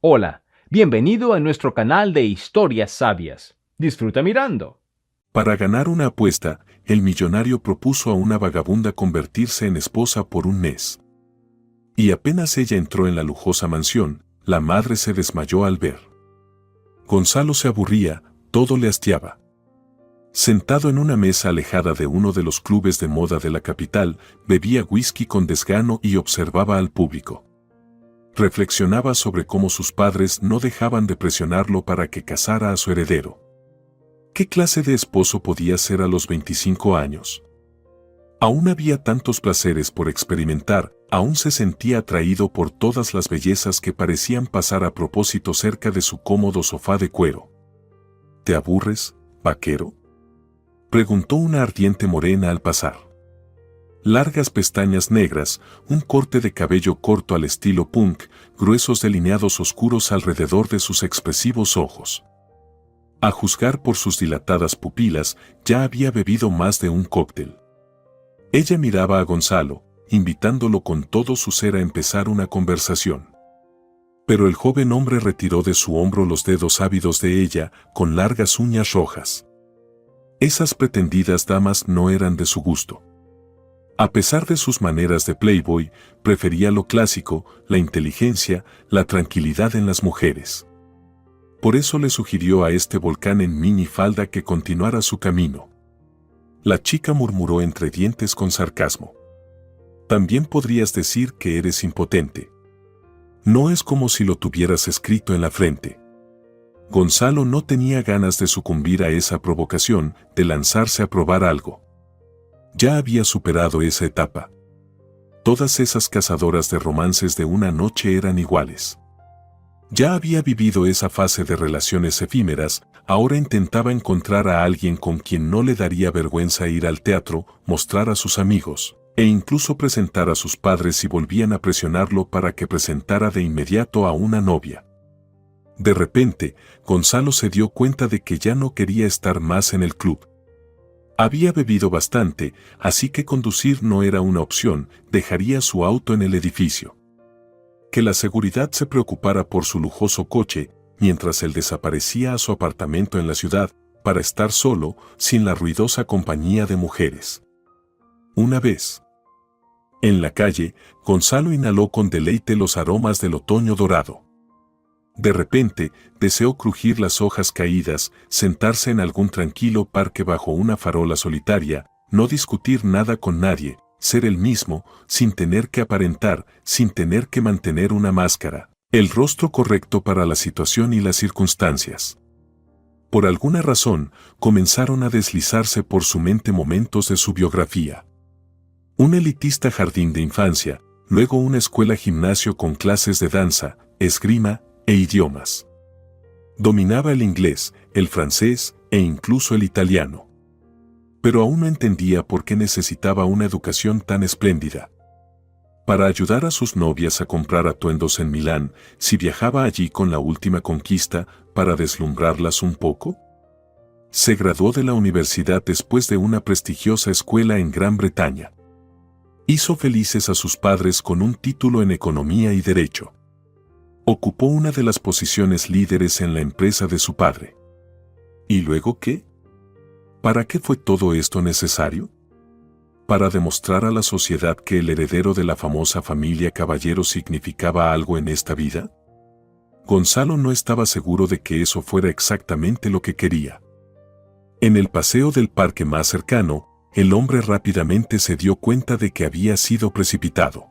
Hola, bienvenido a nuestro canal de historias sabias. Disfruta mirando. Para ganar una apuesta, el millonario propuso a una vagabunda convertirse en esposa por un mes. Y apenas ella entró en la lujosa mansión, la madre se desmayó al ver. Gonzalo se aburría, todo le hastiaba. Sentado en una mesa alejada de uno de los clubes de moda de la capital, bebía whisky con desgano y observaba al público. Reflexionaba sobre cómo sus padres no dejaban de presionarlo para que casara a su heredero. ¿Qué clase de esposo podía ser a los 25 años? Aún había tantos placeres por experimentar, aún se sentía atraído por todas las bellezas que parecían pasar a propósito cerca de su cómodo sofá de cuero. ¿Te aburres, vaquero?, preguntó una ardiente morena al pasar. Largas pestañas negras, un corte de cabello corto al estilo punk, gruesos delineados oscuros alrededor de sus expresivos ojos. A juzgar por sus dilatadas pupilas, ya había bebido más de un cóctel. Ella miraba a Gonzalo, invitándolo con todo su ser a empezar una conversación. Pero el joven hombre retiró de su hombro los dedos ávidos de ella, con largas uñas rojas. Esas pretendidas damas no eran de su gusto. A pesar de sus maneras de playboy, prefería lo clásico, la inteligencia, la tranquilidad en las mujeres. Por eso le sugirió a este volcán en minifalda que continuara su camino. La chica murmuró entre dientes con sarcasmo. También podrías decir que eres impotente. No es como si lo tuvieras escrito en la frente. Gonzalo no tenía ganas de sucumbir a esa provocación, de lanzarse a probar algo. Ya había superado esa etapa. Todas esas cazadoras de romances de una noche eran iguales. Ya había vivido esa fase de relaciones efímeras, ahora intentaba encontrar a alguien con quien no le daría vergüenza ir al teatro, mostrar a sus amigos, e incluso presentar a sus padres si volvían a presionarlo para que presentara de inmediato a una novia. De repente, Gonzalo se dio cuenta de que ya no quería estar más en el club. Había bebido bastante, así que conducir no era una opción, dejaría su auto en el edificio. Que la seguridad se preocupara por su lujoso coche, mientras él desaparecía a su apartamento en la ciudad, para estar solo, sin la ruidosa compañía de mujeres. Una vez. En la calle, Gonzalo inhaló con deleite los aromas del otoño dorado. De repente, deseó crujir las hojas caídas, sentarse en algún tranquilo parque bajo una farola solitaria, no discutir nada con nadie, ser el mismo, sin tener que aparentar, sin tener que mantener una máscara, el rostro correcto para la situación y las circunstancias. Por alguna razón, comenzaron a deslizarse por su mente momentos de su biografía. Un elitista jardín de infancia, luego una escuela gimnasio con clases de danza, esgrima e idiomas. Dominaba el inglés, el francés e incluso el italiano. Pero aún no entendía por qué necesitaba una educación tan espléndida. Para ayudar a sus novias a comprar atuendos en Milán, si viajaba allí con la última conquista, para deslumbrarlas un poco. Se graduó de la universidad después de una prestigiosa escuela en Gran Bretaña. Hizo felices a sus padres con un título en economía y derecho. Ocupó una de las posiciones líderes en la empresa de su padre. ¿Y luego qué? ¿Para qué fue todo esto necesario? ¿Para demostrar a la sociedad que el heredero de la famosa familia Caballero significaba algo en esta vida? Gonzalo no estaba seguro de que eso fuera exactamente lo que quería. En el paseo del parque más cercano, el hombre rápidamente se dio cuenta de que había sido precipitado.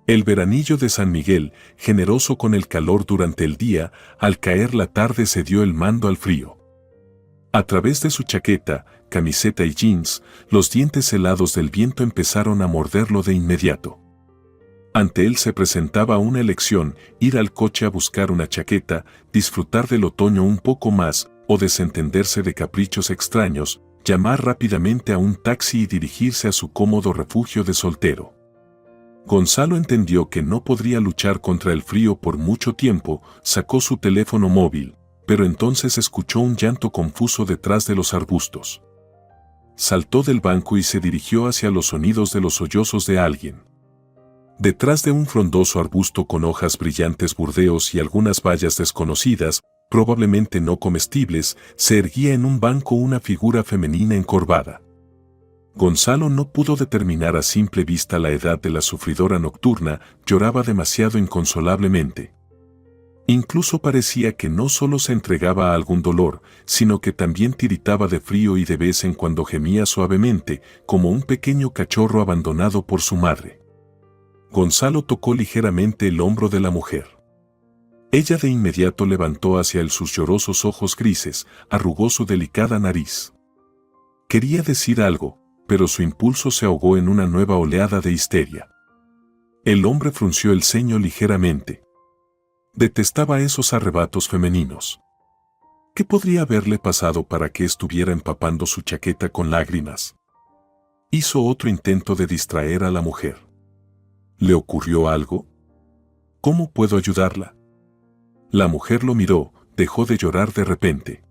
El veranillo de San Miguel, generoso con el calor durante el día, al caer la tarde cedió el mando al frío. A través de su chaqueta, camiseta y jeans, los dientes helados del viento empezaron a morderlo de inmediato. Ante él se presentaba una elección: ir al coche a buscar una chaqueta, disfrutar del otoño un poco más, o desentenderse de caprichos extraños, llamar rápidamente a un taxi y dirigirse a su cómodo refugio de soltero. Gonzalo entendió que no podría luchar contra el frío por mucho tiempo, sacó su teléfono móvil, pero entonces escuchó un llanto confuso detrás de los arbustos. Saltó del banco y se dirigió hacia los sonidos de los sollozos de alguien. Detrás de un frondoso arbusto con hojas brillantes burdeos y algunas bayas desconocidas, probablemente no comestibles, se erguía en un banco una figura femenina encorvada. Gonzalo no pudo determinar a simple vista la edad de la sufridora nocturna, lloraba demasiado inconsolablemente. Incluso parecía que no solo se entregaba a algún dolor, sino que también tiritaba de frío y de vez en cuando gemía suavemente, como un pequeño cachorro abandonado por su madre. Gonzalo tocó ligeramente el hombro de la mujer. Ella de inmediato levantó hacia él sus llorosos ojos grises, arrugó su delicada nariz. Quería decir algo, pero su impulso se ahogó en una nueva oleada de histeria. El hombre frunció el ceño ligeramente. Detestaba esos arrebatos femeninos. ¿Qué podría haberle pasado para que estuviera empapando su chaqueta con lágrimas? Hizo otro intento de distraer a la mujer. ¿Le ocurrió algo? ¿Cómo puedo ayudarla? La mujer lo miró, dejó de llorar de repente.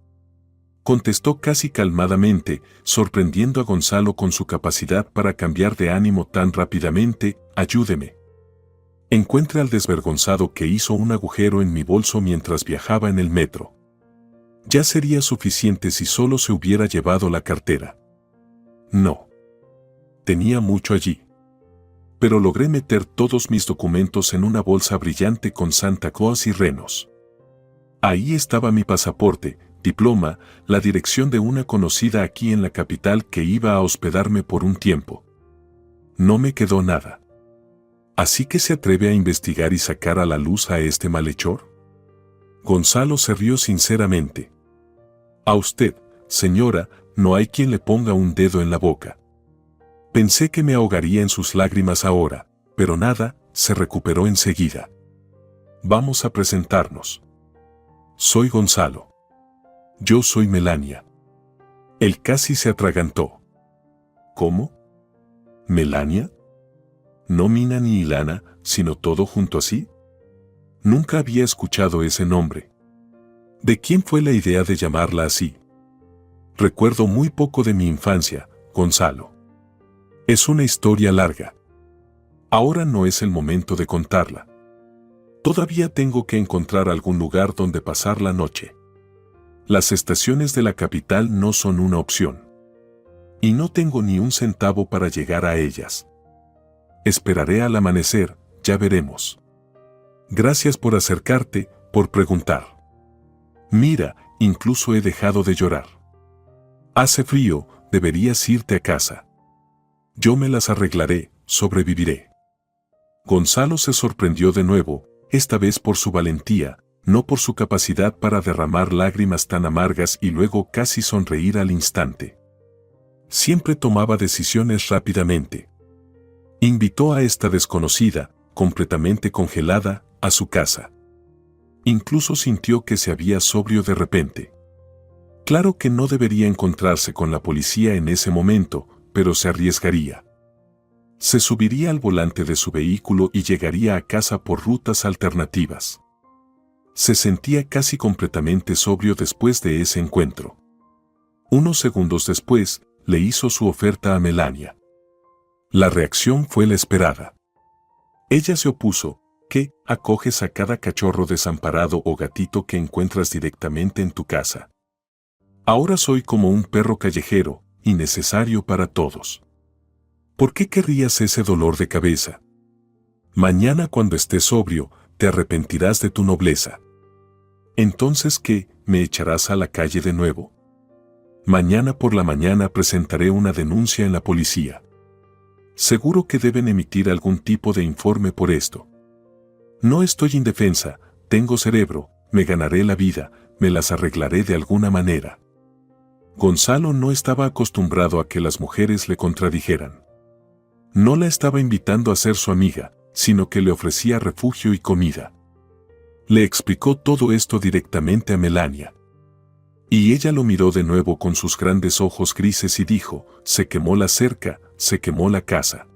Contestó casi calmadamente, sorprendiendo a Gonzalo con su capacidad para cambiar de ánimo tan rápidamente. Ayúdeme. Encuentre al desvergonzado que hizo un agujero en mi bolso mientras viajaba en el metro. Ya sería suficiente si solo se hubiera llevado la cartera. No. Tenía mucho allí. Pero logré meter todos mis documentos en una bolsa brillante con Santa Claus y renos. Ahí estaba mi pasaporte, diploma, la dirección de una conocida aquí en la capital que iba a hospedarme por un tiempo. No me quedó nada. ¿Así que se atreve a investigar y sacar a la luz a este malhechor? Gonzalo se rió sinceramente. A usted, señora, no hay quien le ponga un dedo en la boca. Pensé que me ahogaría en sus lágrimas ahora, pero nada, se recuperó enseguida. Vamos a presentarnos. Soy Gonzalo. Yo soy Melania. Él casi se atragantó. ¿Cómo? ¿Melania? No Mina ni Ilana, sino todo junto así. Nunca había escuchado ese nombre. ¿De quién fue la idea de llamarla así? Recuerdo muy poco de mi infancia, Gonzalo. Es una historia larga. Ahora no es el momento de contarla. Todavía tengo que encontrar algún lugar donde pasar la noche. Las estaciones de la capital no son una opción. Y no tengo ni un centavo para llegar a ellas. Esperaré al amanecer, ya veremos. Gracias por acercarte, por preguntar. Mira, incluso he dejado de llorar. Hace frío, deberías irte a casa. Yo me las arreglaré, sobreviviré. Gonzalo se sorprendió de nuevo, esta vez por su valentía, no por su capacidad para derramar lágrimas tan amargas y luego casi sonreír al instante. Siempre tomaba decisiones rápidamente. Invitó a esta desconocida, completamente congelada, a su casa. Incluso sintió que se había sobrio de repente. Claro que no debería encontrarse con la policía en ese momento, pero se arriesgaría. Se subiría al volante de su vehículo y llegaría a casa por rutas alternativas. Se sentía casi completamente sobrio después de ese encuentro. Unos segundos después, le hizo su oferta a Melania. La reacción fue la esperada. Ella se opuso. ¿Qué? ¿Acoges a cada cachorro desamparado o gatito que encuentras directamente en tu casa? Ahora soy como un perro callejero, innecesario para todos. ¿Por qué querrías ese dolor de cabeza? Mañana cuando estés sobrio, te arrepentirás de tu nobleza. Entonces, ¿qué? ¿Me echarás a la calle de nuevo? Mañana por la mañana presentaré una denuncia en la policía. Seguro que deben emitir algún tipo de informe por esto. No estoy indefensa, tengo cerebro, me ganaré la vida, me las arreglaré de alguna manera. Gonzalo no estaba acostumbrado a que las mujeres le contradijeran. No la estaba invitando a ser su amiga, sino que le ofrecía refugio y comida. Le explicó todo esto directamente a Melania. Y ella lo miró de nuevo con sus grandes ojos grises y dijo, se quemó la cerca, se quemó la casa.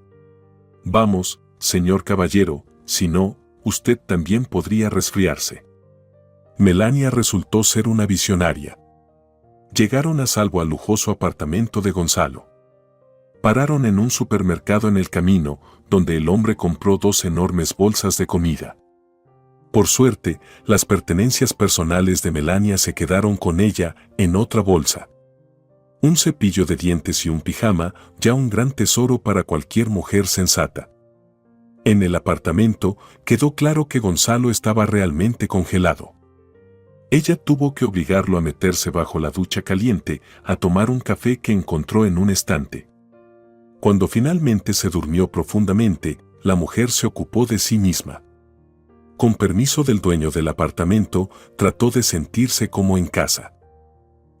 Vamos, señor caballero, si no, usted también podría resfriarse. Melania resultó ser una visionaria. Llegaron a salvo al lujoso apartamento de Gonzalo. Pararon en un supermercado en el camino, donde el hombre compró 2 enormes bolsas de comida. Por suerte, las pertenencias personales de Melania se quedaron con ella en otra bolsa. Un cepillo de dientes y un pijama, ya un gran tesoro para cualquier mujer sensata. En el apartamento, quedó claro que Gonzalo estaba realmente congelado. Ella tuvo que obligarlo a meterse bajo la ducha caliente, a tomar un café que encontró en un estante. Cuando finalmente se durmió profundamente, la mujer se ocupó de sí misma. Con permiso del dueño del apartamento, trató de sentirse como en casa.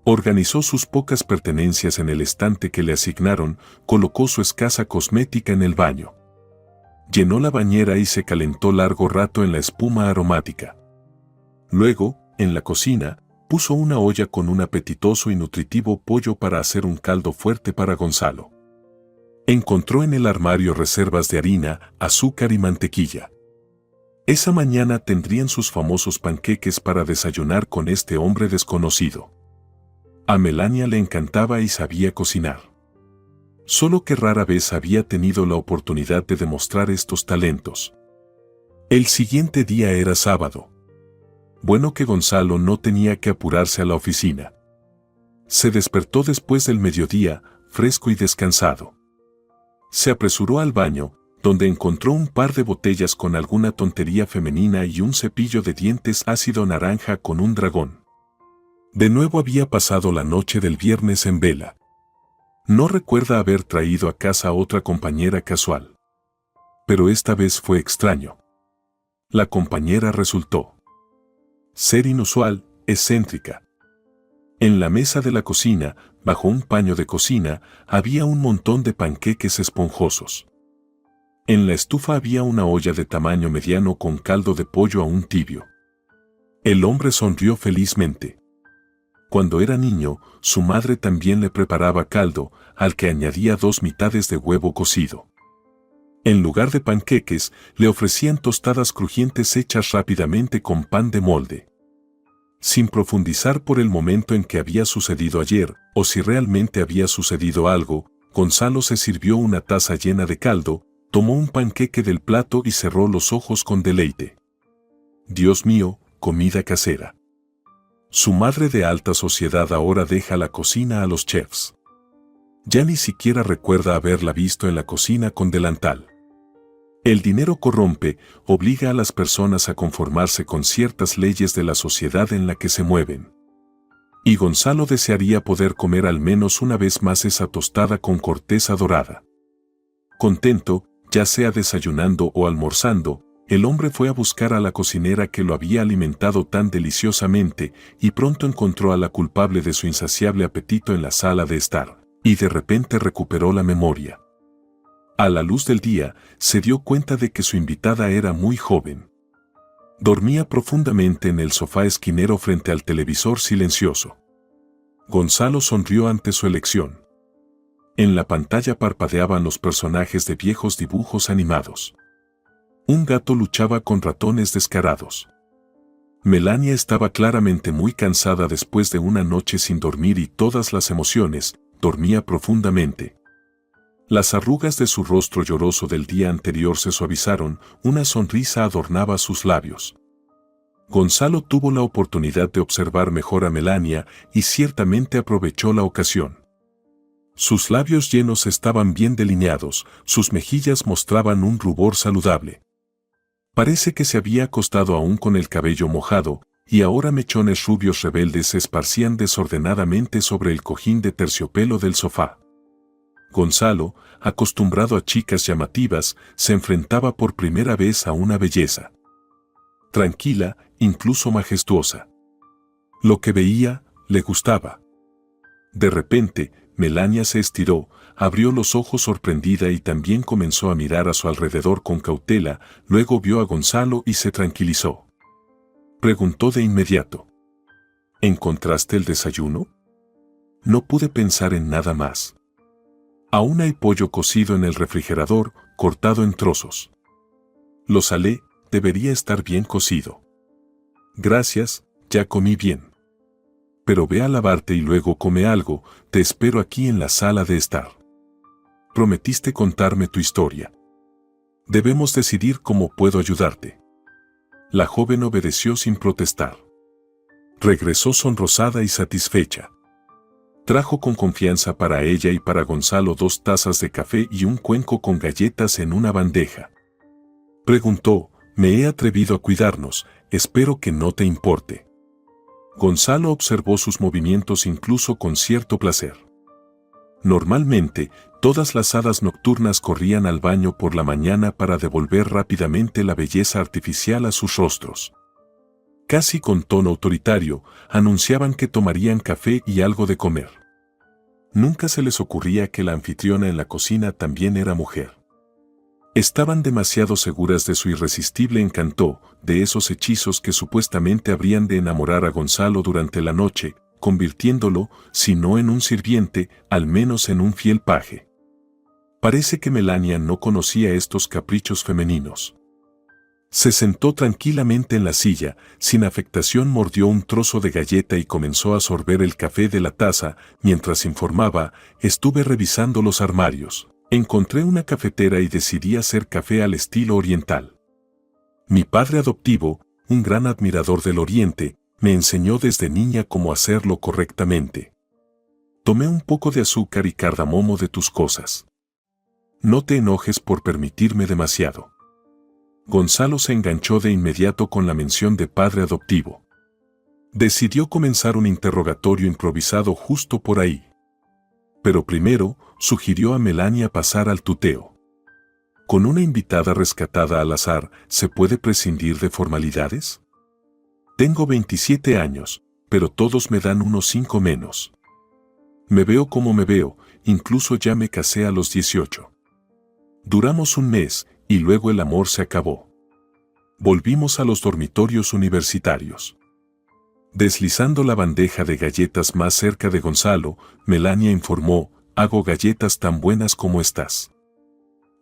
Organizó sus pocas pertenencias en el estante que le asignaron, colocó su escasa cosmética en el baño. Llenó la bañera y se calentó largo rato en la espuma aromática. Luego, en la cocina, puso una olla con un apetitoso y nutritivo pollo para hacer un caldo fuerte para Gonzalo. Encontró en el armario reservas de harina, azúcar y mantequilla. Esa mañana tendrían sus famosos panqueques para desayunar con este hombre desconocido. A Melania le encantaba y sabía cocinar. Solo que rara vez había tenido la oportunidad de demostrar estos talentos. El siguiente día era sábado. Bueno que Gonzalo no tenía que apurarse a la oficina. Se despertó después del mediodía, fresco y descansado. Se apresuró al baño, donde encontró un par de botellas con alguna tontería femenina y un cepillo de dientes ácido naranja con un dragón. De nuevo había pasado la noche del viernes en vela. No recuerda haber traído a casa a otra compañera casual. Pero esta vez fue extraño. La compañera resultó ser inusual, excéntrica. En la mesa de la cocina, bajo un paño de cocina, había un montón de panqueques esponjosos. En la estufa había una olla de tamaño mediano con caldo de pollo aún tibio. El hombre sonrió felizmente. Cuando era niño, su madre también le preparaba caldo, al que añadía 2 mitades de huevo cocido. En lugar de panqueques, le ofrecían tostadas crujientes hechas rápidamente con pan de molde. Sin profundizar por el momento en que había sucedido ayer, o si realmente había sucedido algo, Gonzalo se sirvió una taza llena de caldo, tomó un panqueque del plato y cerró los ojos con deleite. Dios mío, comida casera. Su madre de alta sociedad ahora deja la cocina a los chefs. Ya ni siquiera recuerda haberla visto en la cocina con delantal. El dinero corrompe, obliga a las personas a conformarse con ciertas leyes de la sociedad en la que se mueven. Y Gonzalo desearía poder comer al menos una vez más esa tostada con corteza dorada. Contento, ya sea desayunando o almorzando, el hombre fue a buscar a la cocinera que lo había alimentado tan deliciosamente y pronto encontró a la culpable de su insaciable apetito en la sala de estar, y de repente recuperó la memoria. A la luz del día, se dio cuenta de que su invitada era muy joven. Dormía profundamente en el sofá esquinero frente al televisor silencioso. Gonzalo sonrió ante su elección. En la pantalla parpadeaban los personajes de viejos dibujos animados. Un gato luchaba con ratones descarados. Melania estaba claramente muy cansada después de una noche sin dormir y todas las emociones, dormía profundamente. Las arrugas de su rostro lloroso del día anterior se suavizaron, una sonrisa adornaba sus labios. Gonzalo tuvo la oportunidad de observar mejor a Melania y ciertamente aprovechó la ocasión. Sus labios llenos estaban bien delineados, sus mejillas mostraban un rubor saludable. Parece que se había acostado aún con el cabello mojado, y ahora mechones rubios rebeldes se esparcían desordenadamente sobre el cojín de terciopelo del sofá. Gonzalo, acostumbrado a chicas llamativas, se enfrentaba por primera vez a una belleza. Tranquila, incluso majestuosa. Lo que veía, le gustaba. De repente, Melania se estiró, abrió los ojos sorprendida y también comenzó a mirar a su alrededor con cautela, luego vio a Gonzalo y se tranquilizó. Preguntó de inmediato. ¿Encontraste el desayuno? No pude pensar en nada más. Aún hay pollo cocido en el refrigerador, cortado en trozos. Lo salé, debería estar bien cocido. Gracias, ya comí bien. Pero ve a lavarte y luego come algo, te espero aquí en la sala de estar. prometiste contarme tu historia. Debemos decidir cómo puedo ayudarte. La joven obedeció sin protestar. Regresó sonrosada y satisfecha. Trajo con confianza para ella y para Gonzalo 2 tazas de café y un cuenco con galletas en una bandeja. Preguntó: «Me he atrevido a cuidarnos, espero que no te importe». Gonzalo observó sus movimientos incluso con cierto placer. Normalmente, todas las hadas nocturnas corrían al baño por la mañana para devolver rápidamente la belleza artificial a sus rostros. Casi con tono autoritario, anunciaban que tomarían café y algo de comer. Nunca se les ocurría que la anfitriona en la cocina también era mujer. Estaban demasiado seguras de su irresistible encanto, de esos hechizos que supuestamente habrían de enamorar a Gonzalo durante la noche, convirtiéndolo, si no en un sirviente, al menos en un fiel paje. Parece que Melania no conocía estos caprichos femeninos. Se sentó tranquilamente en la silla, sin afectación mordió un trozo de galleta y comenzó a sorber el café de la taza, mientras informaba: «Estuve revisando los armarios. Encontré una cafetera y decidí hacer café al estilo oriental. Mi padre adoptivo, un gran admirador del Oriente, me enseñó desde niña cómo hacerlo correctamente. Tomé un poco de azúcar y cardamomo de tus cosas. No te enojes por permitirme demasiado». Gonzalo se enganchó de inmediato con la mención de padre adoptivo. Decidió comenzar un interrogatorio improvisado justo por ahí. Pero primero, sugirió a Melania pasar al tuteo. ¿Con una invitada rescatada al azar, se puede prescindir de formalidades? Tengo 27 años, pero todos me dan unos 5 menos. Me veo como me veo, incluso ya me casé a los 18. Duramos un mes, y luego el amor se acabó. Volvimos a los dormitorios universitarios. Deslizando la bandeja de galletas más cerca de Gonzalo, Melania informó: «Hago galletas tan buenas como estas.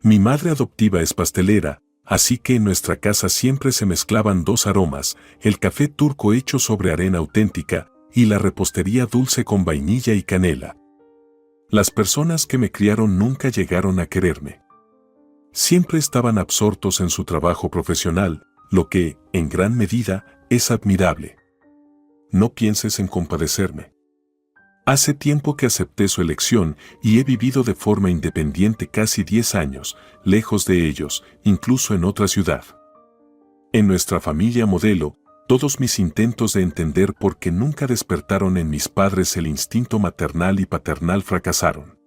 Mi madre adoptiva es pastelera, así que en nuestra casa siempre se mezclaban 2 aromas, el café turco hecho sobre arena auténtica y la repostería dulce con vainilla y canela. Las personas que me criaron nunca llegaron a quererme. Siempre estaban absortos en su trabajo profesional, lo que, en gran medida, es admirable. No pienses en compadecerme. Hace tiempo que acepté su elección y he vivido de forma independiente casi 10 años, lejos de ellos, incluso en otra ciudad. En nuestra familia modelo, todos mis intentos de entender por qué nunca despertaron en mis padres el instinto maternal y paternal fracasaron.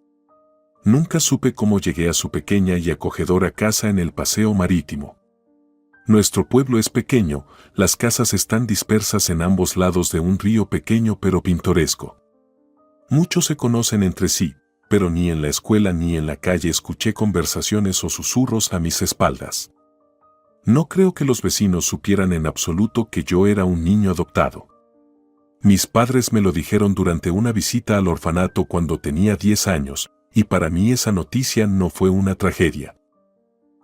Nunca supe cómo llegué a su pequeña y acogedora casa en el paseo marítimo. Nuestro pueblo es pequeño, las casas están dispersas en ambos lados de un río pequeño pero pintoresco. Muchos se conocen entre sí, pero ni en la escuela ni en la calle escuché conversaciones o susurros a mis espaldas. No creo que los vecinos supieran en absoluto que yo era un niño adoptado. Mis padres me lo dijeron durante una visita al orfanato cuando tenía 10 años, y para mí esa noticia no fue una tragedia.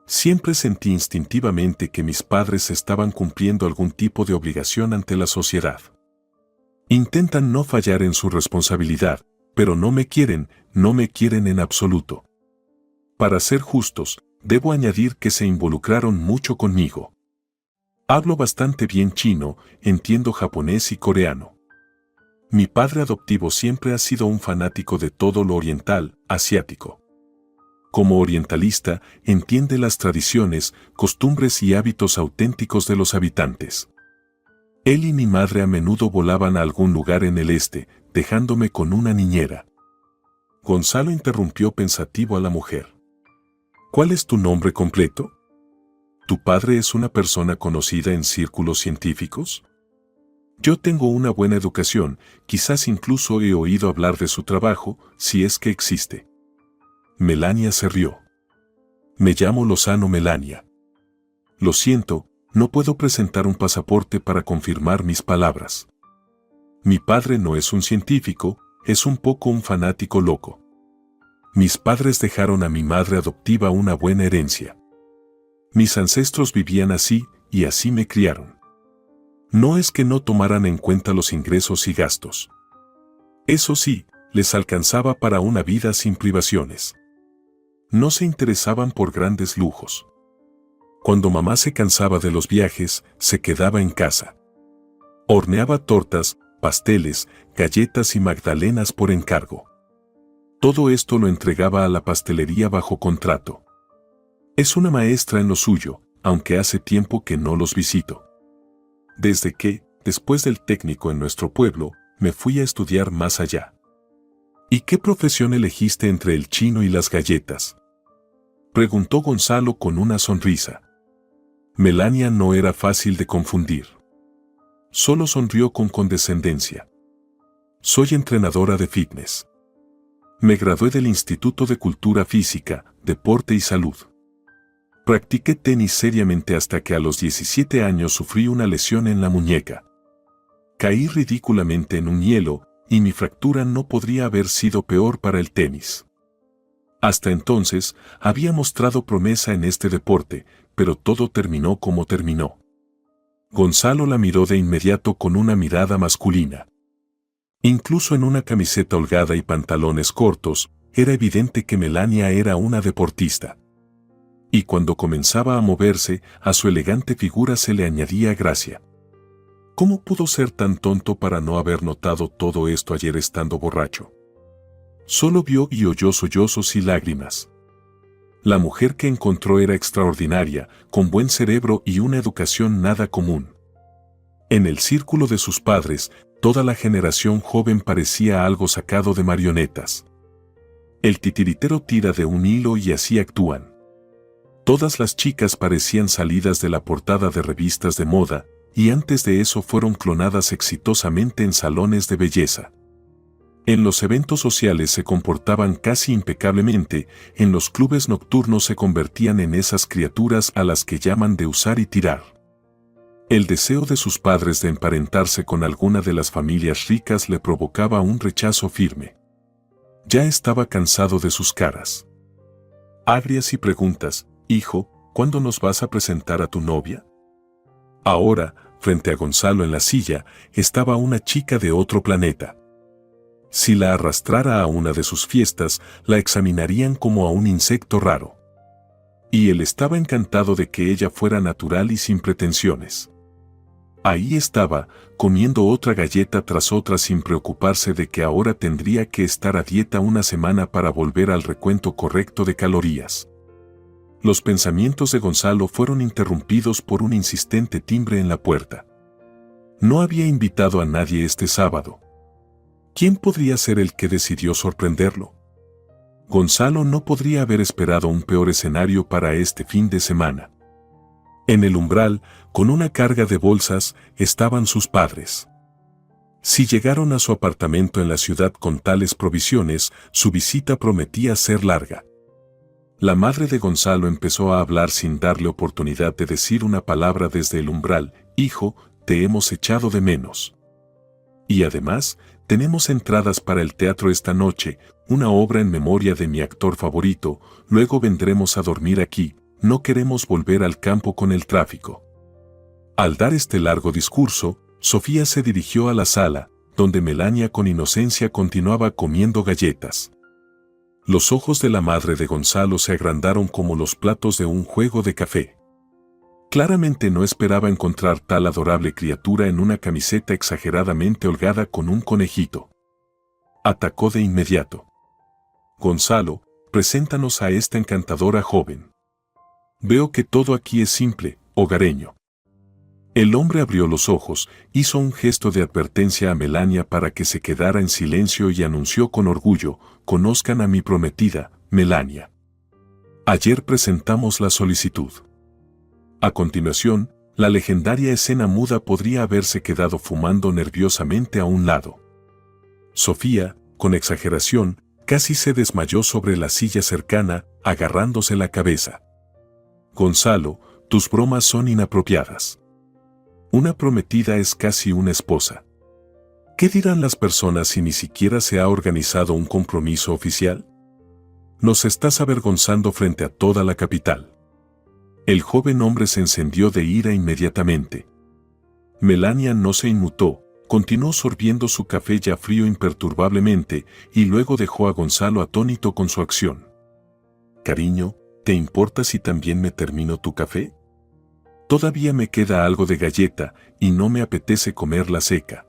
Siempre sentí instintivamente que mis padres estaban cumpliendo algún tipo de obligación ante la sociedad. Intentan no fallar en su responsabilidad, pero no me quieren en absoluto. Para ser justos, debo añadir que se involucraron mucho conmigo. Hablo bastante bien chino, entiendo japonés y coreano. Mi padre adoptivo siempre ha sido un fanático de todo lo oriental, asiático. Como orientalista, entiende las tradiciones, costumbres y hábitos auténticos de los habitantes. Él y mi madre a menudo volaban a algún lugar en el este, dejándome con una niñera. Gonzalo interrumpió pensativo a la mujer. ¿Cuál es tu nombre completo? ¿Tu padre es una persona conocida en círculos científicos? Yo tengo una buena educación, quizás incluso he oído hablar de su trabajo, si es que existe. Melania se rió. Me llamo Lozano Melania. Lo siento, no puedo presentar un pasaporte para confirmar mis palabras. Mi padre no es un científico, es un poco un fanático loco. Mis padres dejaron a mi madre adoptiva una buena herencia. Mis ancestros vivían así, y así me criaron. No es que no tomaran en cuenta los ingresos y gastos. Eso sí, les alcanzaba para una vida sin privaciones. No se interesaban por grandes lujos. Cuando mamá se cansaba de los viajes, se quedaba en casa. Horneaba tortas, pasteles, galletas y magdalenas por encargo. Todo esto lo entregaba a la pastelería bajo contrato. Es una maestra en lo suyo, aunque hace tiempo que no los visito. Desde que, después del técnico en nuestro pueblo, me fui a estudiar más allá. ¿Y qué profesión elegiste entre el chino y las galletas?, preguntó Gonzalo con una sonrisa. Melania no era fácil de confundir. Solo sonrió con condescendencia. Soy entrenadora de fitness. Me gradué del Instituto de Cultura Física, Deporte y Salud. Practiqué tenis seriamente hasta que a los 17 años sufrí una lesión en la muñeca. Caí ridículamente en un hielo, y mi fractura no podría haber sido peor para el tenis. Hasta entonces, había mostrado promesa en este deporte, pero todo terminó como terminó. Gonzalo la miró de inmediato con una mirada masculina. Incluso en una camiseta holgada y pantalones cortos, era evidente que Melania era una deportista. Y cuando comenzaba a moverse, a su elegante figura se le añadía gracia. ¿Cómo pudo ser tan tonto para no haber notado todo esto ayer estando borracho? Solo vio y oyó sollozos y lágrimas. La mujer que encontró era extraordinaria, con buen cerebro y una educación nada común. En el círculo de sus padres, toda la generación joven parecía algo sacado de marionetas. El titiritero tira de un hilo y así actúan. Todas las chicas parecían salidas de la portada de revistas de moda, y antes de eso fueron clonadas exitosamente en salones de belleza. En los eventos sociales se comportaban casi impecablemente, en los clubes nocturnos se convertían en esas criaturas a las que llaman de usar y tirar. El deseo de sus padres de emparentarse con alguna de las familias ricas le provocaba un rechazo firme. Ya estaba cansado de sus caras agrias y preguntas: «Hijo, ¿cuándo nos vas a presentar a tu novia?». Ahora, frente a Gonzalo en la silla, estaba una chica de otro planeta. Si la arrastrara a una de sus fiestas, la examinarían como a un insecto raro. Y él estaba encantado de que ella fuera natural y sin pretensiones. Ahí estaba, comiendo otra galleta tras otra sin preocuparse de que ahora tendría que estar a dieta una semana para volver al recuento correcto de calorías. Los pensamientos de Gonzalo fueron interrumpidos por un insistente timbre en la puerta. No había invitado a nadie este sábado. ¿Quién podría ser el que decidió sorprenderlo? Gonzalo no podría haber esperado un peor escenario para este fin de semana. En el umbral, con una carga de bolsas, estaban sus padres. Si llegaron a su apartamento en la ciudad con tales provisiones, su visita prometía ser larga. La madre de Gonzalo empezó a hablar sin darle oportunidad de decir una palabra desde el umbral: «Hijo, te hemos echado de menos. Y además, tenemos entradas para el teatro esta noche, una obra en memoria de mi actor favorito, luego vendremos a dormir aquí, no queremos volver al campo con el tráfico». Al dar este largo discurso, Sofía se dirigió a la sala, donde Melania con inocencia continuaba comiendo galletas. Los ojos de la madre de Gonzalo se agrandaron como los platos de un juego de café. Claramente no esperaba encontrar tal adorable criatura en una camiseta exageradamente holgada con un conejito. Atacó de inmediato: «Gonzalo, preséntanos a esta encantadora joven. Veo que todo aquí es simple, hogareño». El hombre abrió los ojos, hizo un gesto de advertencia a Melania para que se quedara en silencio y anunció con orgullo: «Conozcan a mi prometida, Melania. Ayer presentamos la solicitud». A continuación, la legendaria escena muda podría haberse quedado fumando nerviosamente a un lado. Sofía, con exageración, casi se desmayó sobre la silla cercana, agarrándose la cabeza. «Gonzalo, tus bromas son inapropiadas. Una prometida es casi una esposa. ¿Qué dirán las personas si ni siquiera se ha organizado un compromiso oficial? Nos estás avergonzando frente a toda la capital». El joven hombre se encendió de ira inmediatamente. Melania no se inmutó, continuó sorbiendo su café ya frío imperturbablemente y luego dejó a Gonzalo atónito con su acción. Cariño, ¿te importa si también me termino tu café? Todavía me queda algo de galleta y no me apetece comerla seca.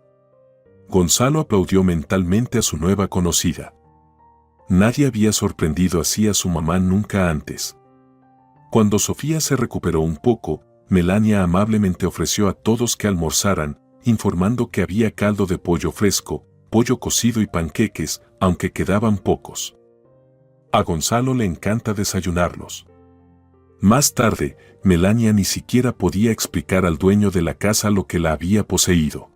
Gonzalo aplaudió mentalmente a su nueva conocida. Nadie había sorprendido así a su mamá nunca antes. Cuando Sofía se recuperó un poco, Melania amablemente ofreció a todos que almorzaran, informando que había caldo de pollo fresco, pollo cocido y panqueques, aunque quedaban pocos. A Gonzalo le encanta desayunarlos. Más tarde, Melania ni siquiera podía explicar al dueño de la casa lo que la había poseído.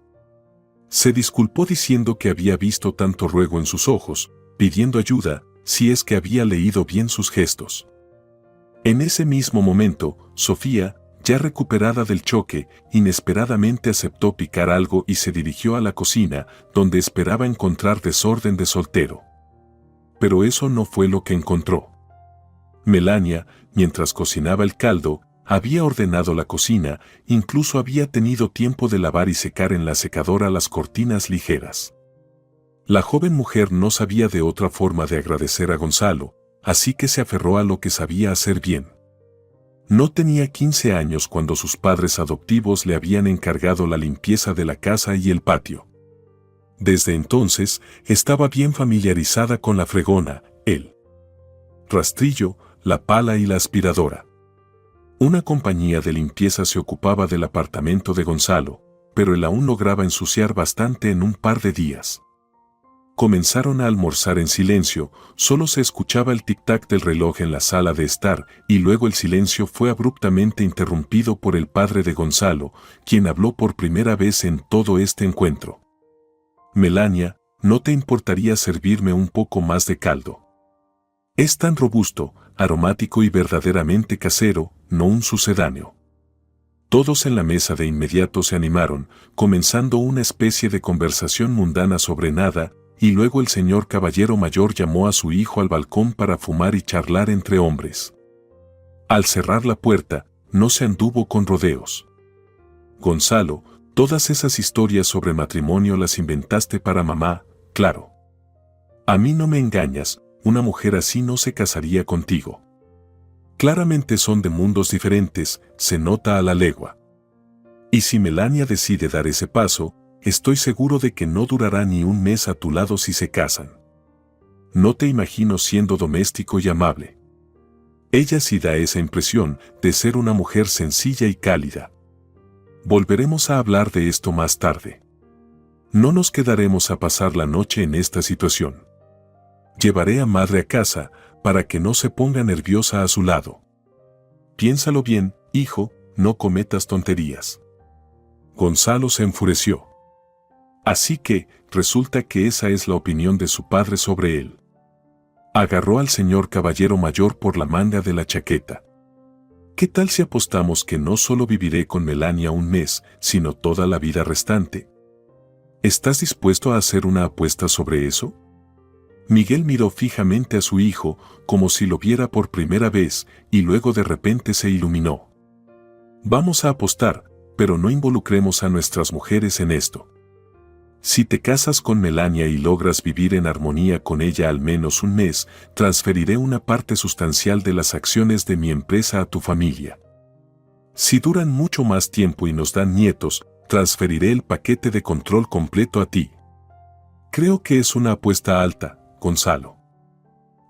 Se disculpó diciendo que había visto tanto ruego en sus ojos, pidiendo ayuda, si es que había leído bien sus gestos. En ese mismo momento, Sofía, ya recuperada del choque, inesperadamente aceptó picar algo y se dirigió a la cocina, donde esperaba encontrar desorden de soltero. Pero eso no fue lo que encontró. Melania, mientras cocinaba el caldo, había ordenado la cocina, incluso había tenido tiempo de lavar y secar en la secadora las cortinas ligeras. La joven mujer no sabía de otra forma de agradecer a Gonzalo, así que se aferró a lo que sabía hacer bien. No tenía 15 años cuando sus padres adoptivos le habían encargado la limpieza de la casa y el patio. Desde entonces, estaba bien familiarizada con la fregona, el rastrillo, la pala y la aspiradora. Una compañía de limpieza se ocupaba del apartamento de Gonzalo, pero él aún lograba ensuciar bastante en un par de días. Comenzaron a almorzar en silencio, solo se escuchaba el tic-tac del reloj en la sala de estar, y luego el silencio fue abruptamente interrumpido por el padre de Gonzalo, quien habló por primera vez en todo este encuentro. Melania, ¿no te importaría servirme un poco más de caldo? Es tan robusto, aromático y verdaderamente casero, no un sucedáneo. Todos en la mesa de inmediato se animaron, comenzando una especie de conversación mundana sobre nada, y luego el señor caballero mayor llamó a su hijo al balcón para fumar y charlar entre hombres. Al cerrar la puerta, no se anduvo con rodeos. Gonzalo, todas esas historias sobre matrimonio las inventaste para mamá, claro. A mí no me engañas, una mujer así no se casaría contigo. Claramente son de mundos diferentes, se nota a la legua. Y si Melania decide dar ese paso, estoy seguro de que no durará ni un mes a tu lado si se casan. No te imagino siendo doméstico y amable. Ella sí da esa impresión de ser una mujer sencilla y cálida. Volveremos a hablar de esto más tarde. No nos quedaremos a pasar la noche en esta situación. Llevaré a madre a casa para que no se ponga nerviosa a su lado. Piénsalo bien, hijo, no cometas tonterías. Gonzalo se enfureció. Así que, resulta que esa es la opinión de su padre sobre él. Agarró al señor caballero mayor por la manga de la chaqueta. ¿Qué tal si apostamos que no solo viviré con Melania un mes, sino toda la vida restante? ¿Estás dispuesto a hacer una apuesta sobre eso? Miguel miró fijamente a su hijo, como si lo viera por primera vez, y luego de repente se iluminó. Vamos a apostar, pero no involucremos a nuestras mujeres en esto. Si te casas con Melania y logras vivir en armonía con ella al menos un mes, transferiré una parte sustancial de las acciones de mi empresa a tu familia. Si duran mucho más tiempo y nos dan nietos, transferiré el paquete de control completo a ti. Creo que es una apuesta alta, Gonzalo.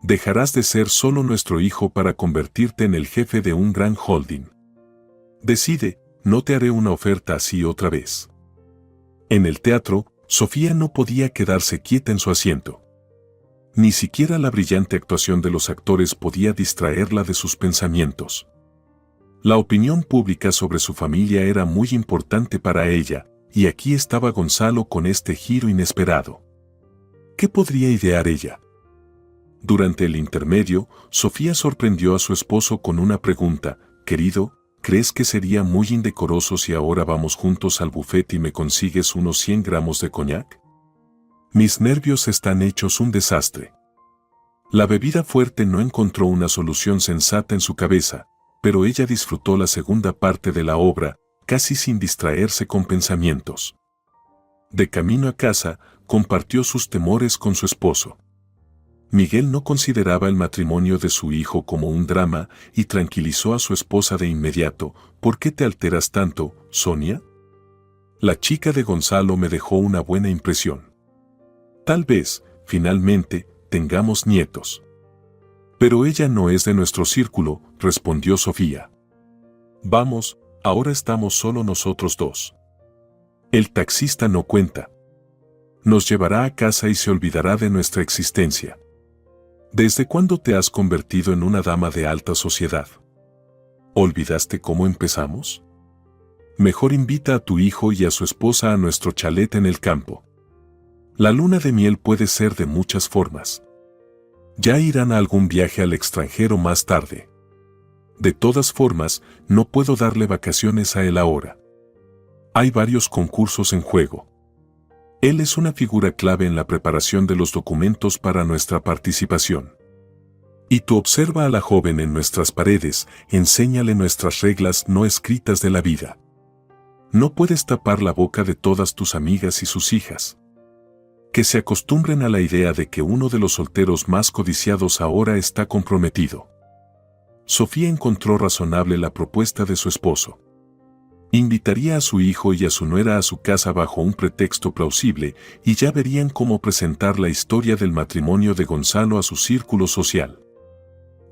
Dejarás de ser solo nuestro hijo para convertirte en el jefe de un gran holding. Decide, no te haré una oferta así otra vez. En el teatro, Sofía no podía quedarse quieta en su asiento. Ni siquiera la brillante actuación de los actores podía distraerla de sus pensamientos. La opinión pública sobre su familia era muy importante para ella, y aquí estaba Gonzalo con este giro inesperado. ¿Qué podría idear ella? Durante el intermedio, Sofía sorprendió a su esposo con una pregunta: «Querido, ¿crees que sería muy indecoroso si ahora vamos juntos al buffet y me consigues unos 100 gramos de coñac? Mis nervios están hechos un desastre». La bebida fuerte no encontró una solución sensata en su cabeza, pero ella disfrutó la segunda parte de la obra, casi sin distraerse con pensamientos. De camino a casa, compartió sus temores con su esposo. Miguel no consideraba el matrimonio de su hijo como un drama y tranquilizó a su esposa de inmediato. ¿Por qué te alteras tanto, Sonia? La chica de Gonzalo me dejó una buena impresión. Tal vez, finalmente, tengamos nietos. Pero ella no es de nuestro círculo, respondió Sofía. Vamos, ahora estamos solo nosotros dos. El taxista no cuenta. Nos llevará a casa y se olvidará de nuestra existencia. ¿Desde cuándo te has convertido en una dama de alta sociedad? ¿Olvidaste cómo empezamos? Mejor invita a tu hijo y a su esposa a nuestro chalet en el campo. La luna de miel puede ser de muchas formas. Ya irán a algún viaje al extranjero más tarde. De todas formas, no puedo darle vacaciones a él ahora. Hay varios concursos en juego. Él es una figura clave en la preparación de los documentos para nuestra participación. Y tú observa a la joven en nuestras paredes, enséñale nuestras reglas no escritas de la vida. No puedes tapar la boca de todas tus amigas y sus hijas. Que se acostumbren a la idea de que uno de los solteros más codiciados ahora está comprometido. Sofía encontró razonable la propuesta de su esposo. Invitaría a su hijo y a su nuera a su casa bajo un pretexto plausible y ya verían cómo presentar la historia del matrimonio de Gonzalo a su círculo social.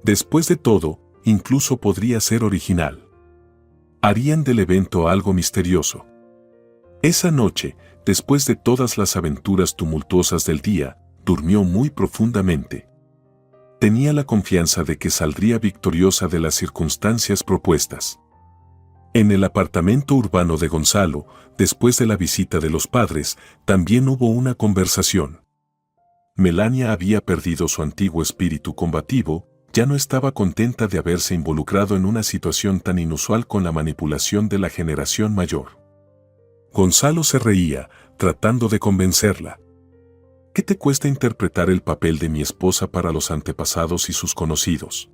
Después de todo, incluso podría ser original. Harían del evento algo misterioso. Esa noche, después de todas las aventuras tumultuosas del día, durmió muy profundamente. Tenía la confianza de que saldría victoriosa de las circunstancias propuestas. En el apartamento urbano de Gonzalo, después de la visita de los padres, también hubo una conversación. Melania había perdido su antiguo espíritu combativo, ya no estaba contenta de haberse involucrado en una situación tan inusual con la manipulación de la generación mayor. Gonzalo se reía, tratando de convencerla. ¿Qué te cuesta interpretar el papel de mi esposa para los antepasados y sus conocidos?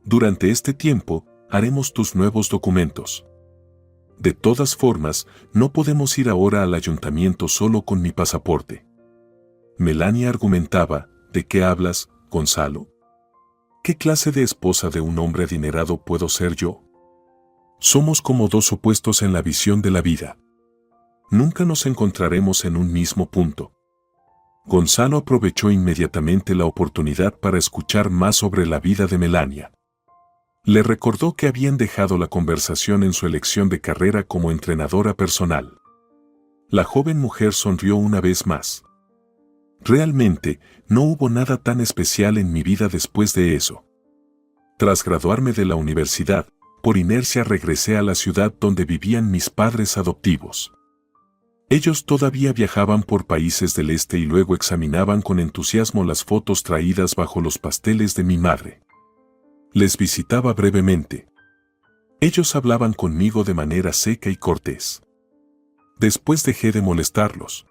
Durante este tiempo, haremos tus nuevos documentos. De todas formas, no podemos ir ahora al ayuntamiento solo con mi pasaporte. Melania argumentaba, ¿de qué hablas, Gonzalo? ¿Qué clase de esposa de un hombre adinerado puedo ser yo? Somos como dos opuestos en la visión de la vida. Nunca nos encontraremos en un mismo punto. Gonzalo aprovechó inmediatamente la oportunidad para escuchar más sobre la vida de Melania. Le recordó que habían dejado la conversación en su elección de carrera como entrenadora personal. La joven mujer sonrió una vez más. Realmente, no hubo nada tan especial en mi vida después de eso. Tras graduarme de la universidad, por inercia regresé a la ciudad donde vivían mis padres adoptivos. Ellos todavía viajaban por países del este y luego examinaban con entusiasmo las fotos traídas bajo los pasteles de mi madre. Les visitaba brevemente. Ellos hablaban conmigo de manera seca y cortés. Después dejé de molestarlos.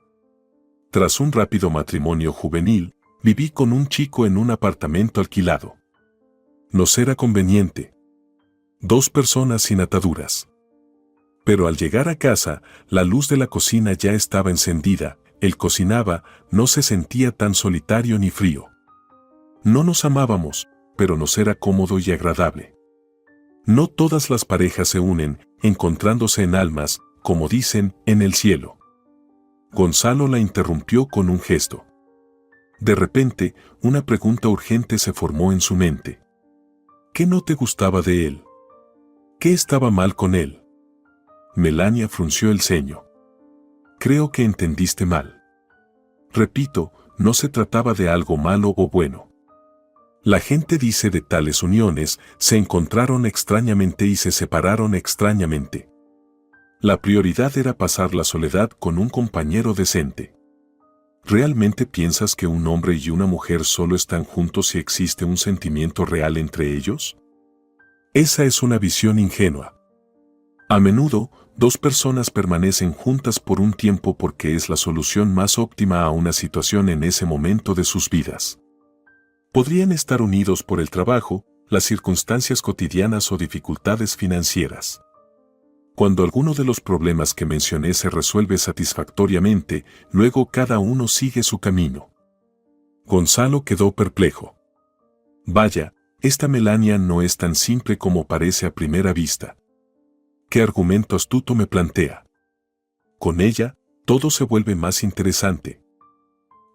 Tras un rápido matrimonio juvenil, viví con un chico en un apartamento alquilado. Nos era conveniente. 2 personas sin ataduras. Pero al llegar a casa, la luz de la cocina ya estaba encendida, él cocinaba, no se sentía tan solitario ni frío. No nos amábamos, pero nos era cómodo y agradable. No todas las parejas se unen, encontrándose en almas, como dicen, en el cielo. Gonzalo la interrumpió con un gesto. De repente, una pregunta urgente se formó en su mente. ¿Qué no te gustaba de él? ¿Qué estaba mal con él? Melania frunció el ceño. Creo que entendiste mal. Repito, no se trataba de algo malo o bueno. La gente dice de tales uniones, se encontraron extrañamente y se separaron extrañamente. La prioridad era pasar la soledad con un compañero decente. ¿Realmente piensas que un hombre y una mujer solo están juntos si existe un sentimiento real entre ellos? Esa es una visión ingenua. A menudo, 2 personas permanecen juntas por un tiempo porque es la solución más óptima a una situación en ese momento de sus vidas. Podrían estar unidos por el trabajo, las circunstancias cotidianas o dificultades financieras. Cuando alguno de los problemas que mencioné se resuelve satisfactoriamente, luego cada uno sigue su camino. Gonzalo quedó perplejo. Vaya, esta Melania no es tan simple como parece a primera vista. ¿Qué argumento astuto me plantea? Con ella, todo se vuelve más interesante.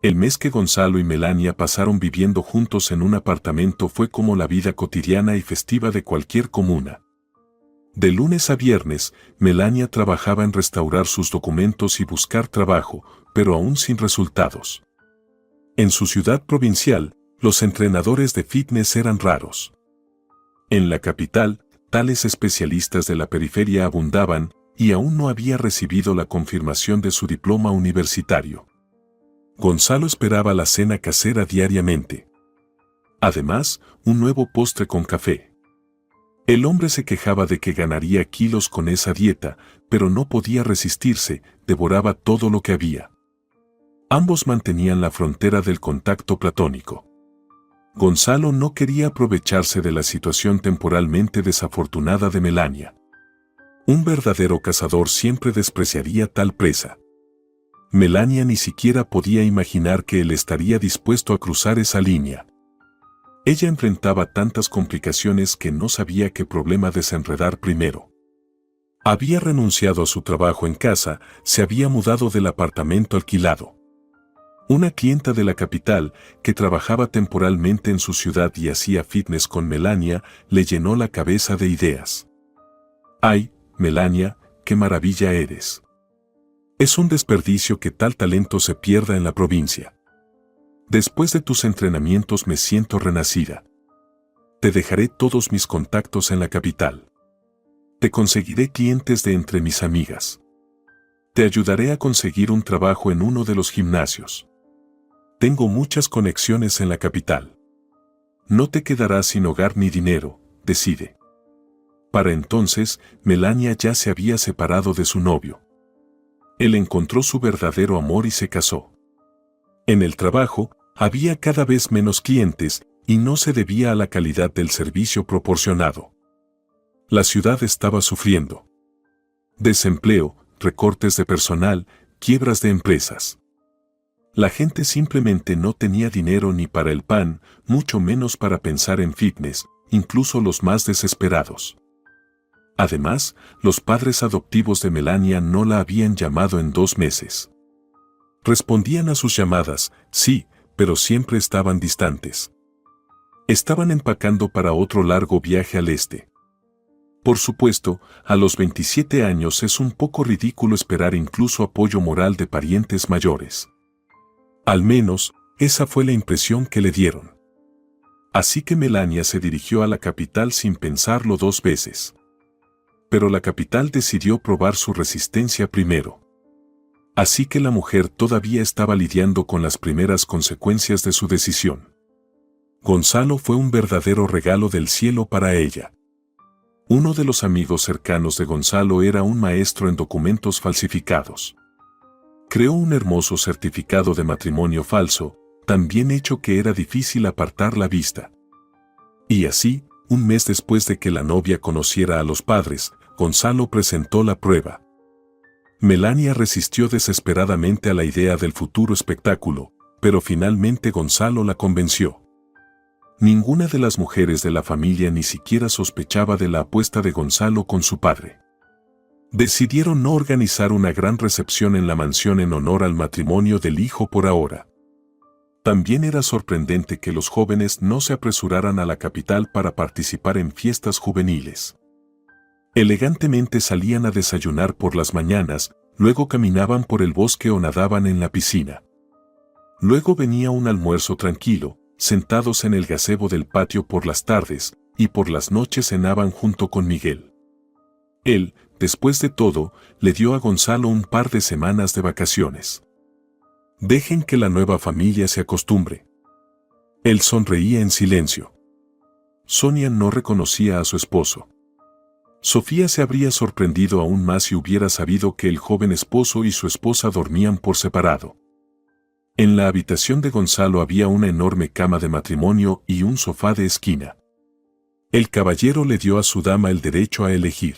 El mes que Gonzalo y Melania pasaron viviendo juntos en un apartamento fue como la vida cotidiana y festiva de cualquier comuna. De lunes a viernes, Melania trabajaba en restaurar sus documentos y buscar trabajo, pero aún sin resultados. En su ciudad provincial, los entrenadores de fitness eran raros. En la capital, tales especialistas de la periferia abundaban y aún no había recibido la confirmación de su diploma universitario. Gonzalo esperaba la cena casera diariamente. Además, un nuevo postre con café. El hombre se quejaba de que ganaría kilos con esa dieta, pero no podía resistirse, devoraba todo lo que había. Ambos mantenían la frontera del contacto platónico. Gonzalo no quería aprovecharse de la situación temporalmente desafortunada de Melania. Un verdadero cazador siempre despreciaría tal presa. Melania ni siquiera podía imaginar que él estaría dispuesto a cruzar esa línea. Ella enfrentaba tantas complicaciones que no sabía qué problema desenredar primero. Había renunciado a su trabajo en casa, se había mudado del apartamento alquilado. Una clienta de la capital, que trabajaba temporalmente en su ciudad y hacía fitness con Melania, le llenó la cabeza de ideas. ¡Ay, Melania, qué maravilla eres! Es un desperdicio que tal talento se pierda en la provincia. Después de tus entrenamientos me siento renacida. Te dejaré todos mis contactos en la capital. Te conseguiré clientes de entre mis amigas. Te ayudaré a conseguir un trabajo en uno de los gimnasios. Tengo muchas conexiones en la capital. No te quedarás sin hogar ni dinero, decide. Para entonces, Melania ya se había separado de su novio. Él encontró su verdadero amor y se casó. En el trabajo, había cada vez menos clientes y no se debía a la calidad del servicio proporcionado. La ciudad estaba sufriendo. Desempleo, recortes de personal, quiebras de empresas. La gente simplemente no tenía dinero ni para el pan, mucho menos para pensar en fitness, incluso los más desesperados. Además, los padres adoptivos de Melania no la habían llamado en 2 meses. Respondían a sus llamadas, sí, pero siempre estaban distantes. Estaban empacando para otro largo viaje al este. Por supuesto, a los 27 años es un poco ridículo esperar incluso apoyo moral de parientes mayores. Al menos, esa fue la impresión que le dieron. Así que Melania se dirigió a la capital sin pensarlo 2 veces. Pero la capital decidió probar su resistencia primero. Así que la mujer todavía estaba lidiando con las primeras consecuencias de su decisión. Gonzalo fue un verdadero regalo del cielo para ella. Uno de los amigos cercanos de Gonzalo era un maestro en documentos falsificados. Creó un hermoso certificado de matrimonio falso, tan bien hecho que era difícil apartar la vista. Y así, un mes después de que la novia conociera a los padres, Gonzalo presentó la prueba. Melania resistió desesperadamente a la idea del futuro espectáculo, pero finalmente Gonzalo la convenció. Ninguna de las mujeres de la familia ni siquiera sospechaba de la apuesta de Gonzalo con su padre. Decidieron no organizar una gran recepción en la mansión en honor al matrimonio del hijo por ahora. También era sorprendente que los jóvenes no se apresuraran a la capital para participar en fiestas juveniles. Elegantemente salían a desayunar por las mañanas, luego caminaban por el bosque o nadaban en la piscina. Luego venía un almuerzo tranquilo, sentados en el gazebo del patio por las tardes, y por las noches cenaban junto con Miguel. Él, después de todo, le dio a Gonzalo un par de semanas de vacaciones. Dejen que la nueva familia se acostumbre. Él sonreía en silencio. Sonia no reconocía a su esposo. Sofía se habría sorprendido aún más si hubiera sabido que el joven esposo y su esposa dormían por separado. En la habitación de Gonzalo había una enorme cama de matrimonio y un sofá de esquina. El caballero le dio a su dama el derecho a elegir.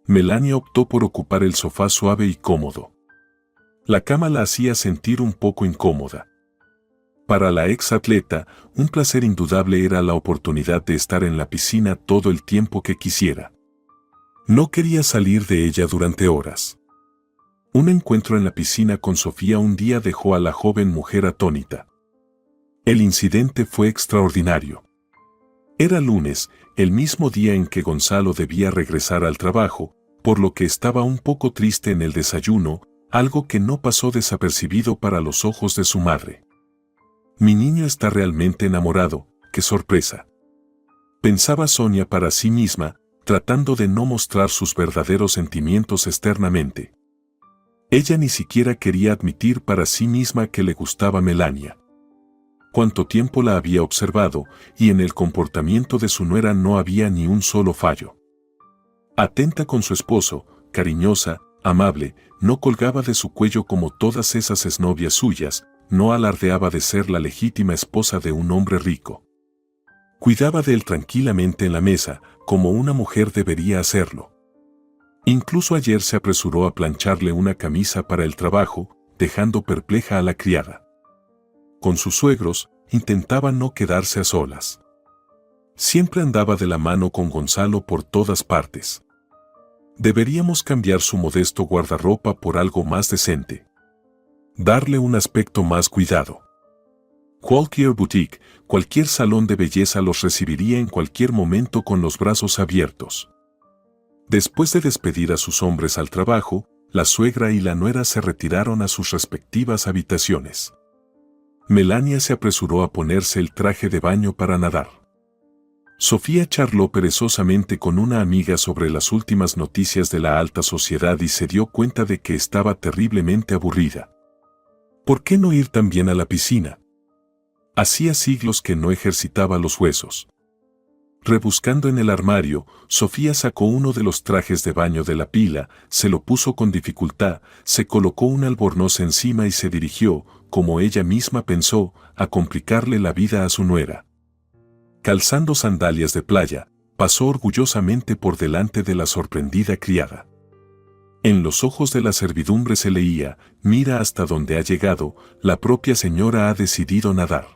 Melania optó por ocupar el sofá suave y cómodo. La cama la hacía sentir un poco incómoda. Para la ex atleta, un placer indudable era la oportunidad de estar en la piscina todo el tiempo que quisiera. No quería salir de ella durante horas. Un encuentro en la piscina con Sofía un día dejó a la joven mujer atónita. El incidente fue extraordinario. Era lunes, el mismo día en que Gonzalo debía regresar al trabajo, por lo que estaba un poco triste en el desayuno, algo que no pasó desapercibido para los ojos de su madre. Mi niño está realmente enamorado, qué sorpresa. Pensaba Sonia para sí misma, tratando de no mostrar sus verdaderos sentimientos externamente. Ella ni siquiera quería admitir para sí misma que le gustaba Melania. Cuánto tiempo la había observado, y en el comportamiento de su nuera no había ni un solo fallo. Atenta con su esposo, cariñosa, amable, no colgaba de su cuello como todas esas exnovias suyas, no alardeaba de ser la legítima esposa de un hombre rico. Cuidaba de él tranquilamente en la mesa, como una mujer debería hacerlo. Incluso ayer se apresuró a plancharle una camisa para el trabajo, dejando perpleja a la criada. Con sus suegros, intentaba no quedarse a solas. Siempre andaba de la mano con Gonzalo por todas partes. Deberíamos cambiar su modesto guardarropa por algo más decente. Darle un aspecto más cuidado. Cualquier boutique, cualquier salón de belleza los recibiría en cualquier momento con los brazos abiertos. Después de despedir a sus hombres al trabajo, la suegra y la nuera se retiraron a sus respectivas habitaciones. Melania se apresuró a ponerse el traje de baño para nadar. Sofía charló perezosamente con una amiga sobre las últimas noticias de la alta sociedad y se dio cuenta de que estaba terriblemente aburrida. ¿Por qué no ir también a la piscina? Hacía siglos que no ejercitaba los huesos. Rebuscando en el armario, Sofía sacó uno de los trajes de baño de la pila, se lo puso con dificultad, se colocó un albornoz encima y se dirigió, como ella misma pensó, a complicarle la vida a su nuera. Calzando sandalias de playa, pasó orgullosamente por delante de la sorprendida criada. En los ojos de la servidumbre se leía, mira hasta dónde ha llegado, la propia señora ha decidido nadar.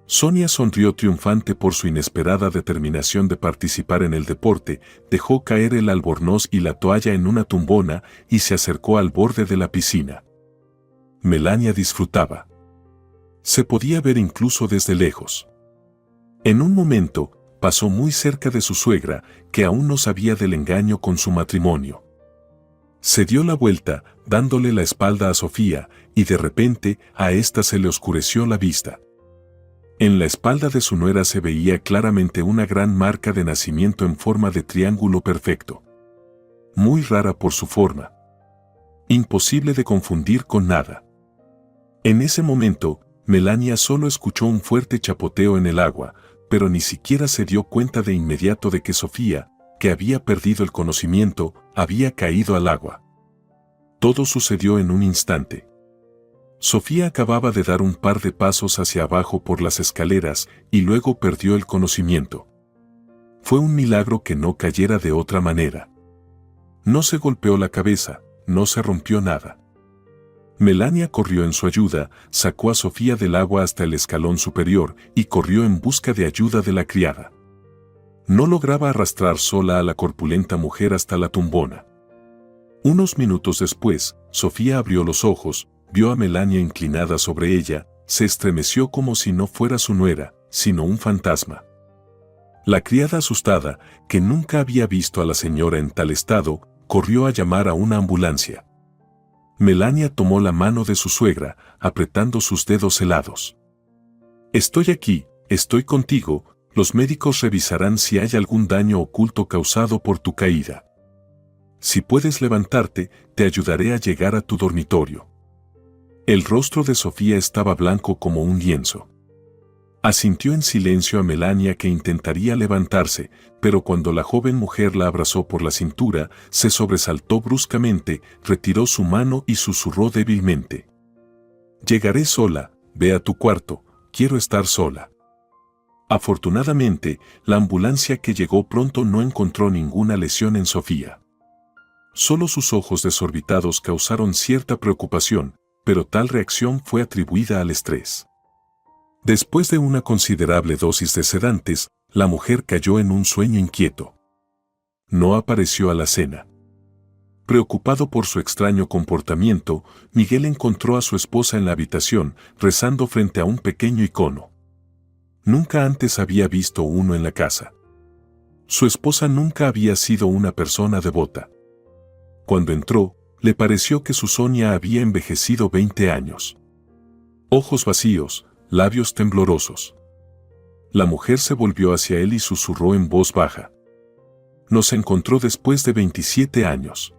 Sonia sonrió triunfante por su inesperada determinación de participar en el deporte, dejó caer el albornoz y la toalla en una tumbona y se acercó al borde de la piscina. Melania disfrutaba. Se podía ver incluso desde lejos. En un momento, pasó muy cerca de su suegra, que aún no sabía del engaño con su matrimonio. Se dio la vuelta, dándole la espalda a Sofía, y de repente a ésta se le oscureció la vista. En la espalda de su nuera se veía claramente una gran marca de nacimiento en forma de triángulo perfecto. Muy rara por su forma. Imposible de confundir con nada. En ese momento, Melania solo escuchó un fuerte chapoteo en el agua, pero ni siquiera se dio cuenta de inmediato de que Sofía, que había perdido el conocimiento, había caído al agua. Todo sucedió en un instante. Sofía acababa de dar un par de pasos hacia abajo por las escaleras y luego perdió el conocimiento. Fue un milagro que no cayera de otra manera. No se golpeó la cabeza, no se rompió nada. Melania corrió en su ayuda, sacó a Sofía del agua hasta el escalón superior y corrió en busca de ayuda de la criada. No lograba arrastrar sola a la corpulenta mujer hasta la tumbona. Unos minutos después, Sofía abrió los ojos, vio a Melania inclinada sobre ella, se estremeció como si no fuera su nuera, sino un fantasma. La criada asustada, que nunca había visto a la señora en tal estado, corrió a llamar a una ambulancia. Melania tomó la mano de su suegra, apretando sus dedos helados. «Estoy aquí, estoy contigo, los médicos revisarán si hay algún daño oculto causado por tu caída. Si puedes levantarte, te ayudaré a llegar a tu dormitorio». El rostro de Sofía estaba blanco como un lienzo. Asintió en silencio a Melania que intentaría levantarse, pero cuando la joven mujer la abrazó por la cintura, se sobresaltó bruscamente, retiró su mano y susurró débilmente. «Llegaré sola, ve a tu cuarto, quiero estar sola». Afortunadamente, la ambulancia que llegó pronto no encontró ninguna lesión en Sofía. Solo sus ojos desorbitados causaron cierta preocupación, pero tal reacción fue atribuida al estrés. Después de una considerable dosis de sedantes, la mujer cayó en un sueño inquieto. No apareció a la cena. Preocupado por su extraño comportamiento, Miguel encontró a su esposa en la habitación, rezando frente a un pequeño icono. Nunca antes había visto uno en la casa. Su esposa nunca había sido una persona devota. Cuando entró, le pareció que su Sonia había envejecido 20 años. Ojos vacíos, labios temblorosos. La mujer se volvió hacia él y susurró en voz baja. Nos encontró después de 27 años.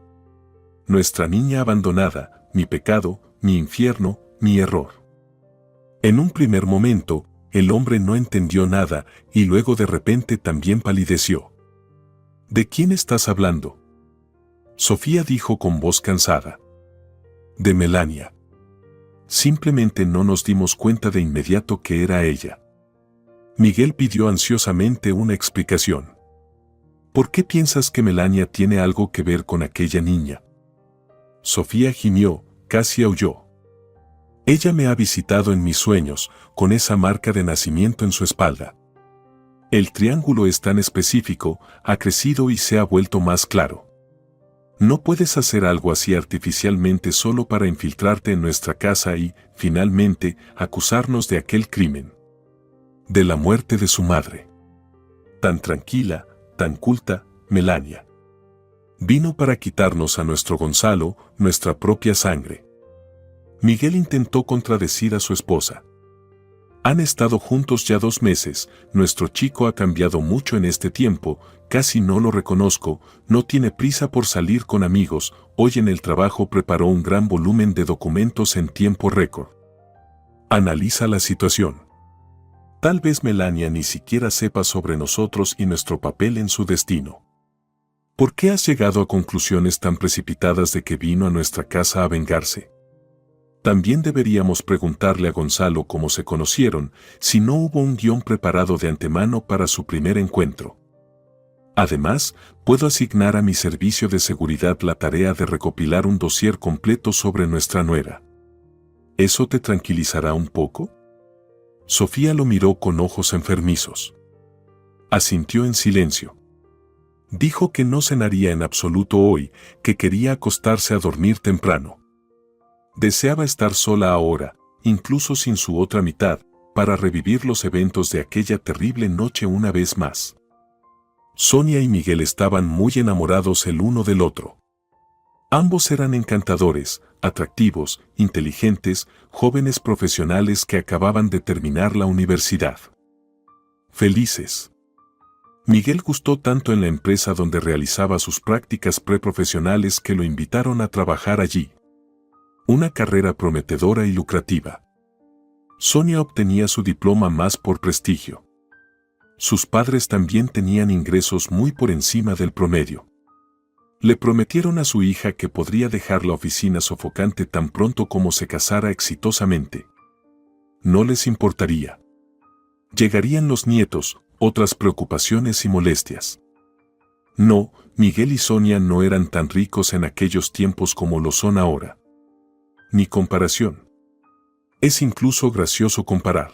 Nuestra niña abandonada, mi pecado, mi infierno, mi error. En un primer momento, el hombre no entendió nada y luego de repente también palideció. ¿De quién estás hablando? Sofía dijo con voz cansada. De Melania. Simplemente no nos dimos cuenta de inmediato que era ella. Miguel pidió ansiosamente una explicación. ¿Por qué piensas que Melania tiene algo que ver con aquella niña? Sofía gimió, casi aulló. Ella me ha visitado en mis sueños, con esa marca de nacimiento en su espalda. El triángulo es tan específico, ha crecido y se ha vuelto más claro. No puedes hacer algo así artificialmente solo para infiltrarte en nuestra casa y, finalmente, acusarnos de aquel crimen. De la muerte de su madre. Tan tranquila, tan culta, Melania. Vino para quitarnos a nuestro Gonzalo, nuestra propia sangre. Miguel intentó contradecir a su esposa. Han estado juntos ya 2 meses, nuestro chico ha cambiado mucho en este tiempo, casi no lo reconozco, no tiene prisa por salir con amigos, hoy en el trabajo preparó un gran volumen de documentos en tiempo récord. Analiza la situación. Tal vez Melania ni siquiera sepa sobre nosotros y nuestro papel en su destino. ¿Por qué has llegado a conclusiones tan precipitadas de que vino a nuestra casa a vengarse? También deberíamos preguntarle a Gonzalo cómo se conocieron, si no hubo un guión preparado de antemano para su primer encuentro. Además, puedo asignar a mi servicio de seguridad la tarea de recopilar un dossier completo sobre nuestra nuera. ¿Eso te tranquilizará un poco? Sofía lo miró con ojos enfermizos. Asintió en silencio. Dijo que no cenaría en absoluto hoy, que quería acostarse a dormir temprano. Deseaba estar sola ahora, incluso sin su otra mitad, para revivir los eventos de aquella terrible noche una vez más. Sonia y Miguel estaban muy enamorados el uno del otro. Ambos eran encantadores, atractivos, inteligentes, jóvenes profesionales que acababan de terminar la universidad. Felices. Miguel gustó tanto en la empresa donde realizaba sus prácticas preprofesionales que lo invitaron a trabajar allí. Una carrera prometedora y lucrativa. Sonia obtenía su diploma más por prestigio. Sus padres también tenían ingresos muy por encima del promedio. Le prometieron a su hija que podría dejar la oficina sofocante tan pronto como se casara exitosamente. No les importaría. Llegarían los nietos, otras preocupaciones y molestias. No, Miguel y Sonia no eran tan ricos en aquellos tiempos como lo son ahora. Ni comparación. Es incluso gracioso comparar.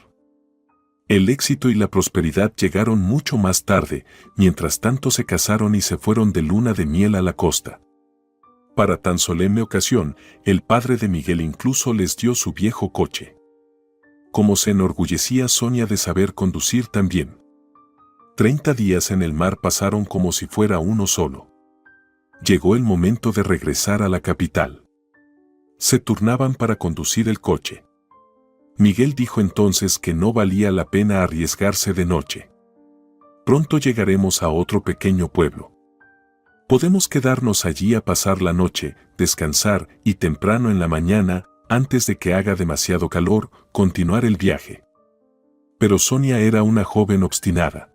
El éxito y la prosperidad llegaron mucho más tarde, mientras tanto se casaron y se fueron de luna de miel a la costa. Para tan solemne ocasión, el padre de Miguel incluso les dio su viejo coche. Como se enorgullecía Sonia de saber conducir tan bien. 30 días en el mar pasaron como si fuera uno solo. Llegó el momento de regresar a la capital. Se turnaban para conducir el coche. Miguel dijo entonces que no valía la pena arriesgarse de noche. Pronto llegaremos a otro pequeño pueblo. Podemos quedarnos allí a pasar la noche, descansar y temprano en la mañana, antes de que haga demasiado calor, continuar el viaje. Pero Sonia era una joven obstinada.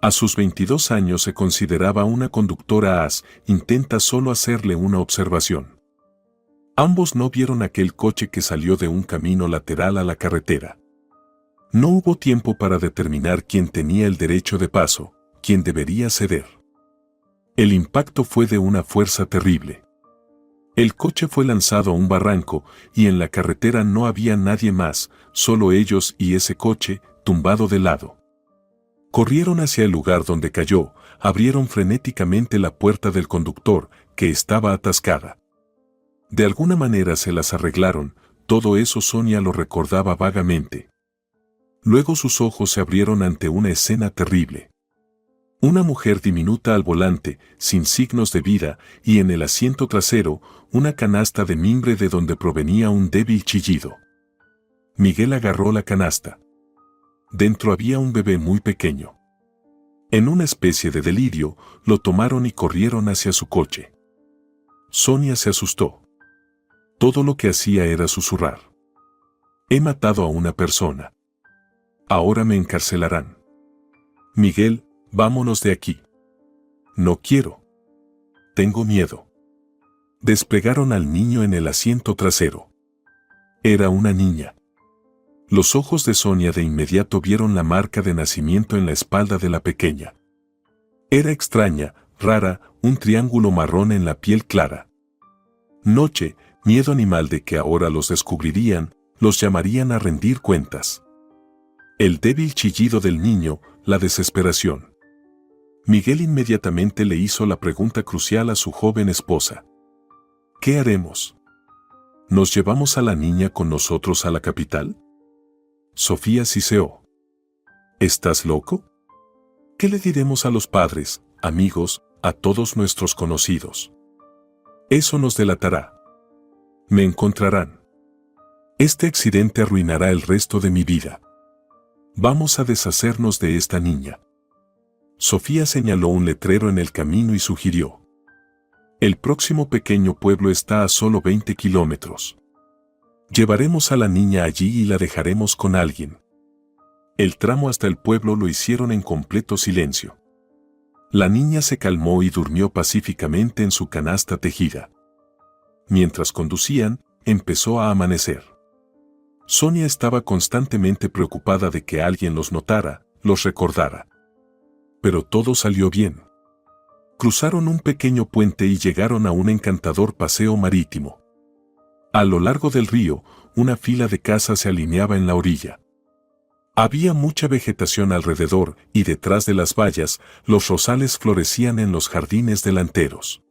A sus 22 años se consideraba una conductora intenta solo hacerle una observación. Ambos no vieron aquel coche que salió de un camino lateral a la carretera. No hubo tiempo para determinar quién tenía el derecho de paso, quién debería ceder. El impacto fue de una fuerza terrible. El coche fue lanzado a un barranco y en la carretera no había nadie más, solo ellos y ese coche, tumbado de lado. Corrieron hacia el lugar donde cayó, abrieron frenéticamente la puerta del conductor, que estaba atascada. De alguna manera se las arreglaron, todo eso Sonia lo recordaba vagamente. Luego sus ojos se abrieron ante una escena terrible. Una mujer diminuta al volante, sin signos de vida, y en el asiento trasero, una canasta de mimbre de donde provenía un débil chillido. Miguel agarró la canasta. Dentro había un bebé muy pequeño. En una especie de delirio, lo tomaron y corrieron hacia su coche. Sonia se asustó. Todo lo que hacía era susurrar. He matado a una persona. Ahora me encarcelarán. Miguel, vámonos de aquí. No quiero. Tengo miedo. Desplegaron al niño en el asiento trasero. Era una niña. Los ojos de Sonia de inmediato vieron la marca de nacimiento en la espalda de la pequeña. Era extraña, rara, un triángulo marrón en la piel clara. Noche, miedo animal de que ahora los descubrirían, los llamarían a rendir cuentas. El débil chillido del niño, la desesperación. Miguel inmediatamente le hizo la pregunta crucial a su joven esposa. ¿Qué haremos? ¿Nos llevamos a la niña con nosotros a la capital? Sofía siseó. ¿Estás loco? ¿Qué le diremos a los padres, amigos, a todos nuestros conocidos? Eso nos delatará. Me encontrarán. Este accidente arruinará el resto de mi vida. Vamos a deshacernos de esta niña. Sofía señaló un letrero en el camino y sugirió. El próximo pequeño pueblo está a solo 20 kilómetros. Llevaremos a la niña allí y la dejaremos con alguien. El tramo hasta el pueblo lo hicieron en completo silencio. La niña se calmó y durmió pacíficamente en su canasta tejida. Mientras conducían, empezó a amanecer. Sonia estaba constantemente preocupada de que alguien los notara, los recordara. Pero todo salió bien. Cruzaron un pequeño puente y llegaron a un encantador paseo marítimo. A lo largo del río, una fila de casas se alineaba en la orilla. Había mucha vegetación alrededor y detrás de las vallas, los rosales florecían en los jardines delanteros.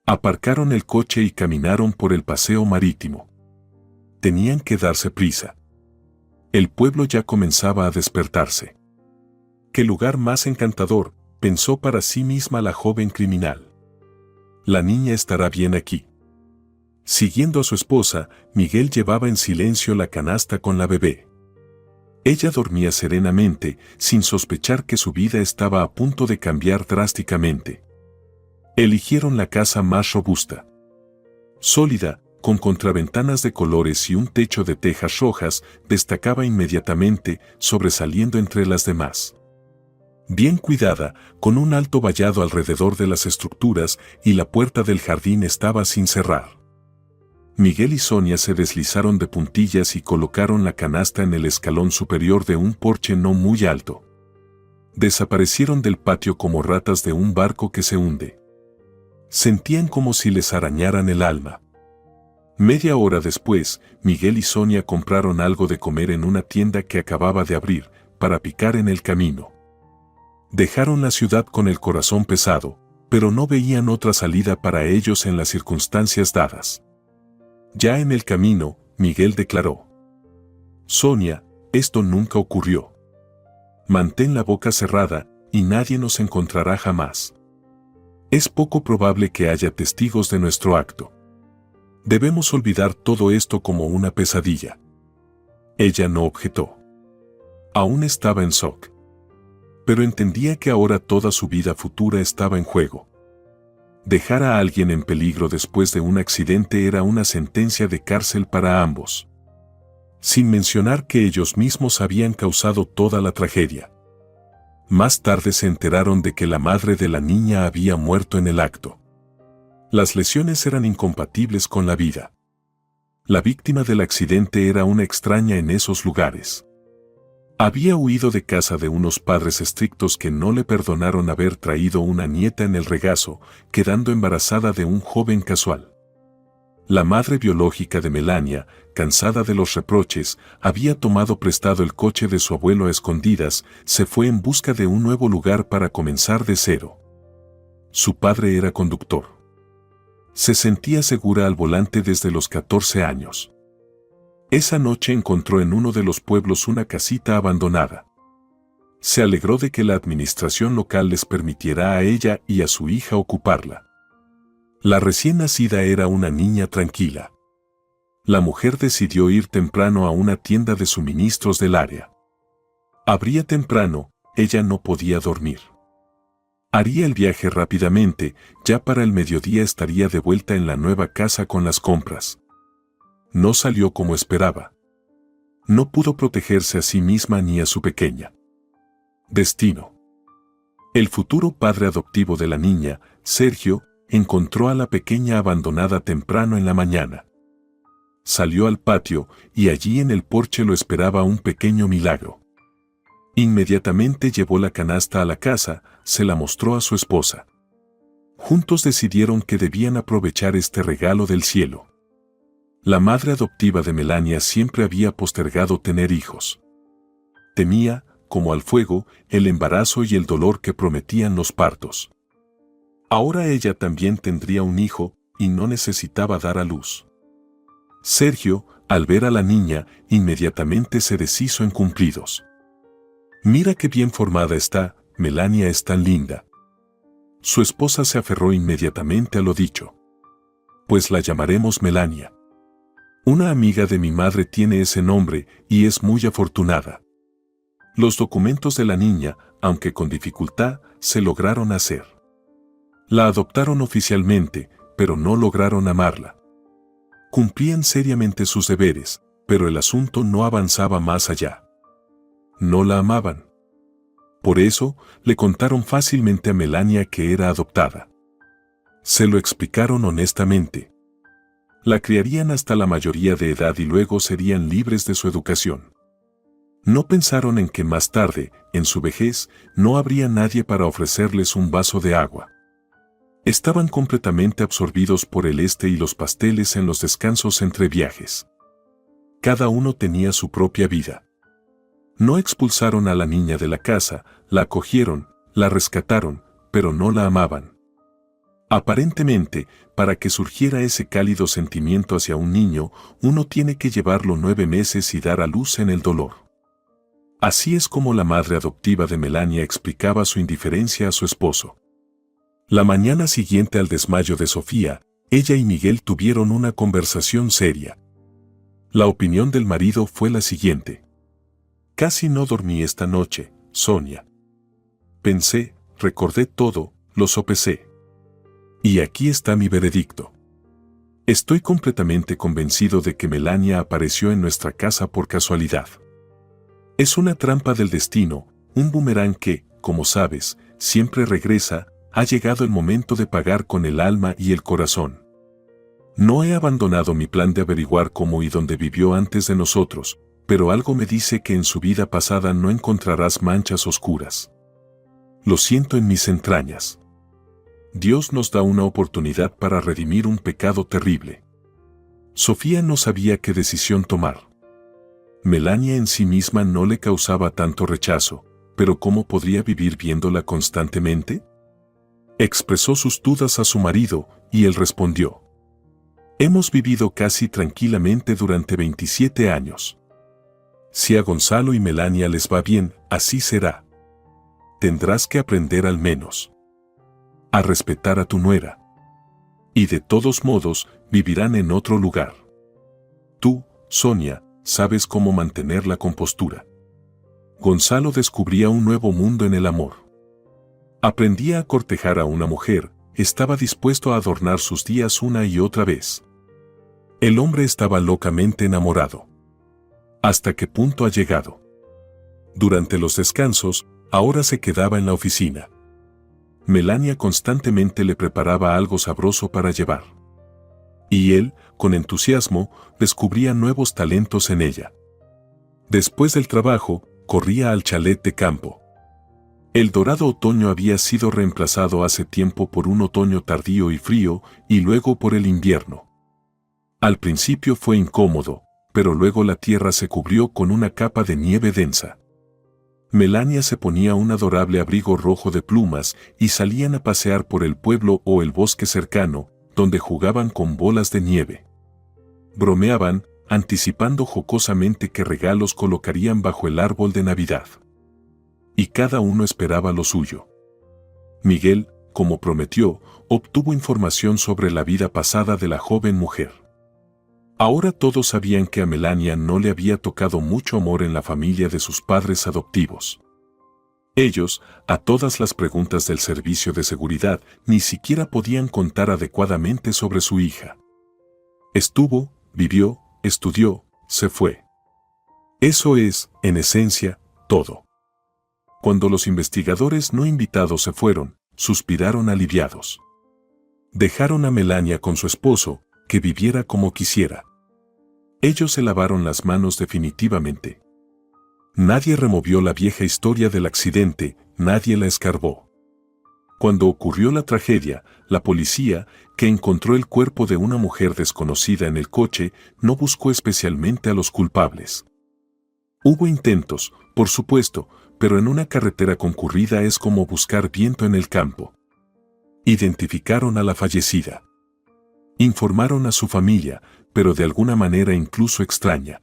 Aparcaron el coche y caminaron por el paseo marítimo. Tenían que darse prisa. El pueblo ya comenzaba a despertarse. ¡Qué lugar más encantador!, pensó para sí misma la joven criminal. La niña estará bien aquí. Siguiendo a su esposa, Miguel llevaba en silencio la canasta con la bebé. Ella dormía serenamente, sin sospechar que su vida estaba a punto de cambiar drásticamente. Eligieron la casa más robusta. Sólida, con contraventanas de colores y un techo de tejas rojas, destacaba inmediatamente, sobresaliendo entre las demás. Bien cuidada, con un alto vallado alrededor de las estructuras y la puerta del jardín estaba sin cerrar. Miguel y Sonia se deslizaron de puntillas y colocaron la canasta en el escalón superior de un porche no muy alto. Desaparecieron del patio como ratas de un barco que se hunde. Sentían como si les arañaran el alma. Media hora después, Miguel y Sonia compraron algo de comer en una tienda que acababa de abrir, para picar en el camino. Dejaron la ciudad con el corazón pesado, pero no veían otra salida para ellos en las circunstancias dadas. Ya en el camino, Miguel declaró: Sonia, esto nunca ocurrió. Mantén la boca cerrada y nadie nos encontrará jamás. Es poco probable que haya testigos de nuestro acto. Debemos olvidar todo esto como una pesadilla. Ella no objetó. Aún estaba en shock. Pero entendía que ahora toda su vida futura estaba en juego. Dejar a alguien en peligro después de un accidente era una sentencia de cárcel para ambos. Sin mencionar que ellos mismos habían causado toda la tragedia. Más tarde se enteraron de que la madre de la niña había muerto en el acto. Las lesiones eran incompatibles con la vida. La víctima del accidente era una extraña en esos lugares. Había huido de casa de unos padres estrictos que no le perdonaron haber traído una nieta en el regazo, quedando embarazada de un joven casual. La madre biológica de Melania, cansada de los reproches, había tomado prestado el coche de su abuelo a escondidas, se fue en busca de un nuevo lugar para comenzar de cero. Su padre era conductor. Se sentía segura al volante desde los 14 años. Esa noche encontró en uno de los pueblos una casita abandonada. Se alegró de que la administración local les permitiera a ella y a su hija ocuparla. La recién nacida era una niña tranquila. La mujer decidió ir temprano a una tienda de suministros del área. Abría temprano, ella no podía dormir. Haría el viaje rápidamente, ya para el mediodía estaría de vuelta en la nueva casa con las compras. No salió como esperaba. No pudo protegerse a sí misma ni a su pequeña. Destino. El futuro padre adoptivo de la niña, Sergio, encontró a la pequeña abandonada temprano en la mañana. Salió al patio y allí en el porche lo esperaba un pequeño milagro. Inmediatamente llevó la canasta a la casa, se la mostró a su esposa. Juntos decidieron que debían aprovechar este regalo del cielo. La madre adoptiva de Melania siempre había postergado tener hijos. Temía, como al fuego, el embarazo y el dolor que prometían los partos. Ahora ella también tendría un hijo y no necesitaba dar a luz. Sergio, al ver a la niña, inmediatamente se deshizo en cumplidos. «Mira qué bien formada está, Melania es tan linda». Su esposa se aferró inmediatamente a lo dicho. «Pues la llamaremos Melania. Una amiga de mi madre tiene ese nombre y es muy afortunada». Los documentos de la niña, aunque con dificultad, se lograron hacer. La adoptaron oficialmente, pero no lograron amarla. Cumplían seriamente sus deberes, pero el asunto no avanzaba más allá. No la amaban. Por eso, le contaron fácilmente a Melania que era adoptada. Se lo explicaron honestamente. La criarían hasta la mayoría de edad y luego serían libres de su educación. No pensaron en que más tarde, en su vejez, no habría nadie para ofrecerles un vaso de agua. Estaban completamente absorbidos por el y los pasteles en los descansos entre viajes. Cada uno tenía su propia vida. No expulsaron a la niña de la casa, la acogieron, la rescataron, pero no la amaban. Aparentemente, para que surgiera ese cálido sentimiento hacia un niño, uno tiene que llevarlo 9 meses y dar a luz en el dolor. Así es como la madre adoptiva de Melania explicaba su indiferencia a su esposo. La mañana siguiente al desmayo de Sofía, ella y Miguel tuvieron una conversación seria. La opinión del marido fue la siguiente. «Casi no dormí esta noche, Sonia. Pensé, recordé todo, lo sopesé. Y aquí está mi veredicto. Estoy completamente convencido de que Melania apareció en nuestra casa por casualidad. Es una trampa del destino, un boomerang que, como sabes, siempre regresa. Ha llegado el momento de pagar con el alma y el corazón. No he abandonado mi plan de averiguar cómo y dónde vivió antes de nosotros, pero algo me dice que en su vida pasada no encontrarás manchas oscuras. Lo siento en mis entrañas. Dios nos da una oportunidad para redimir un pecado terrible». Sofía no sabía qué decisión tomar. Melania en sí misma no le causaba tanto rechazo, pero ¿cómo podría vivir viéndola constantemente? Expresó sus dudas a su marido, y él respondió. «Hemos vivido casi tranquilamente durante 27 años. Si a Gonzalo y Melania les va bien, así será. Tendrás que aprender al menos a respetar a tu nuera. Y de todos modos, vivirán en otro lugar. Tú, Sonia, sabes cómo mantener la compostura». Gonzalo descubría un nuevo mundo en el amor. Aprendía a cortejar a una mujer, estaba dispuesto a adornar sus días una y otra vez. El hombre estaba locamente enamorado. ¿Hasta qué punto ha llegado? Durante los descansos, ahora se quedaba en la oficina. Melania constantemente le preparaba algo sabroso para llevar. Y él, con entusiasmo, descubría nuevos talentos en ella. Después del trabajo, corría al chalet de campo. El dorado otoño había sido reemplazado hace tiempo por un otoño tardío y frío, y luego por el invierno. Al principio fue incómodo, pero luego la tierra se cubrió con una capa de nieve densa. Melania se ponía un adorable abrigo rojo de plumas y salían a pasear por el pueblo o el bosque cercano, donde jugaban con bolas de nieve. Bromeaban, anticipando jocosamente qué regalos colocarían bajo el árbol de Navidad. Y cada uno esperaba lo suyo. Miguel, como prometió, obtuvo información sobre la vida pasada de la joven mujer. Ahora todos sabían que a Melania no le había tocado mucho amor en la familia de sus padres adoptivos. Ellos, a todas las preguntas del servicio de seguridad, ni siquiera podían contar adecuadamente sobre su hija. Estuvo, vivió, estudió, se fue. Eso es, en esencia, todo. Cuando los investigadores no invitados se fueron, suspiraron aliviados. Dejaron a Melania con su esposo, que viviera como quisiera. Ellos se lavaron las manos definitivamente. Nadie removió la vieja historia del accidente, nadie la escarbó. Cuando ocurrió la tragedia, la policía, que encontró el cuerpo de una mujer desconocida en el coche, no buscó especialmente a los culpables. Hubo intentos, por supuesto, pero en una carretera concurrida es como buscar viento en el campo. Identificaron a la fallecida. Informaron a su familia, pero de alguna manera incluso extraña.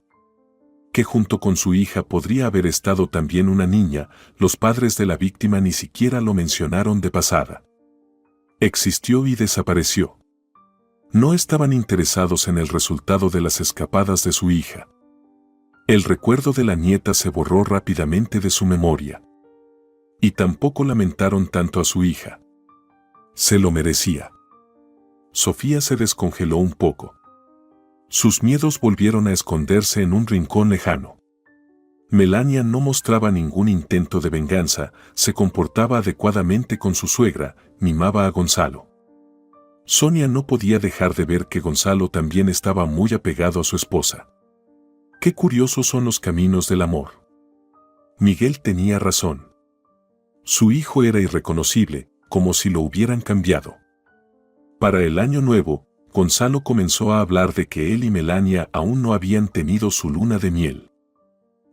Que junto con su hija podría haber estado también una niña, los padres de la víctima ni siquiera lo mencionaron de pasada. Existió y desapareció. No estaban interesados en el resultado de las escapadas de su hija. El recuerdo de la nieta se borró rápidamente de su memoria. Y tampoco lamentaron tanto a su hija. Se lo merecía. Sofía se descongeló un poco. Sus miedos volvieron a esconderse en un rincón lejano. Melania no mostraba ningún intento de venganza, se comportaba adecuadamente con su suegra, mimaba a Gonzalo. Sonia no podía dejar de ver que Gonzalo también estaba muy apegado a su esposa. Qué curiosos son los caminos del amor. Miguel tenía razón. Su hijo era irreconocible, como si lo hubieran cambiado. Para el año nuevo, Gonzalo comenzó a hablar de que él y Melania aún no habían tenido su luna de miel.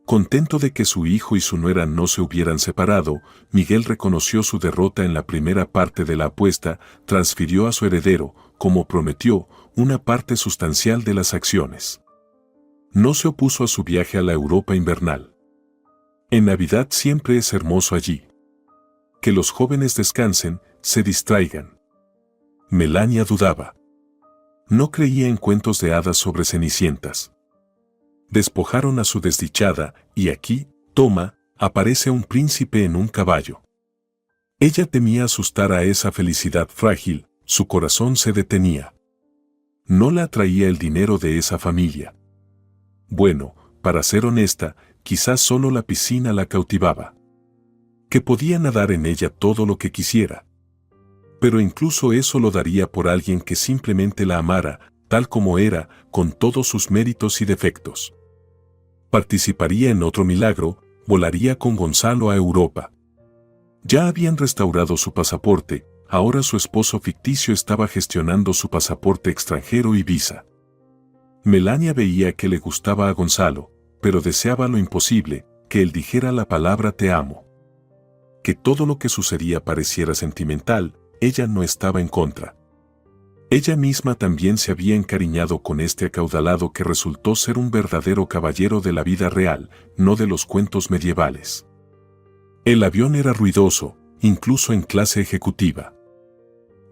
Contento de que su hijo y su nuera no se hubieran separado, Miguel reconoció su derrota en la primera parte de la apuesta, transfirió a su heredero, como prometió, una parte sustancial de las acciones. No se opuso a su viaje a la Europa invernal. En Navidad siempre es hermoso allí. Que los jóvenes descansen, se distraigan. Melania dudaba. No creía en cuentos de hadas sobre cenicientas. Despojaron a su desdichada, y aquí, toma, aparece un príncipe en un caballo. Ella temía asustar a esa felicidad frágil, su corazón se detenía. No la atraía el dinero de esa familia. Bueno, para ser honesta, quizás solo la piscina la cautivaba. Que podía nadar en ella todo lo que quisiera. Pero incluso eso lo daría por alguien que simplemente la amara, tal como era, con todos sus méritos y defectos. Participaría en otro milagro, volaría con Gonzalo a Europa. Ya habían restaurado su pasaporte, ahora su esposo ficticio estaba gestionando su pasaporte extranjero y visa. Melania veía que le gustaba a Gonzalo, pero deseaba lo imposible, que él dijera la palabra te amo. Que todo lo que sucedía pareciera sentimental, ella no estaba en contra. Ella misma también se había encariñado con este acaudalado que resultó ser un verdadero caballero de la vida real, no de los cuentos medievales. El avión era ruidoso, incluso en clase ejecutiva.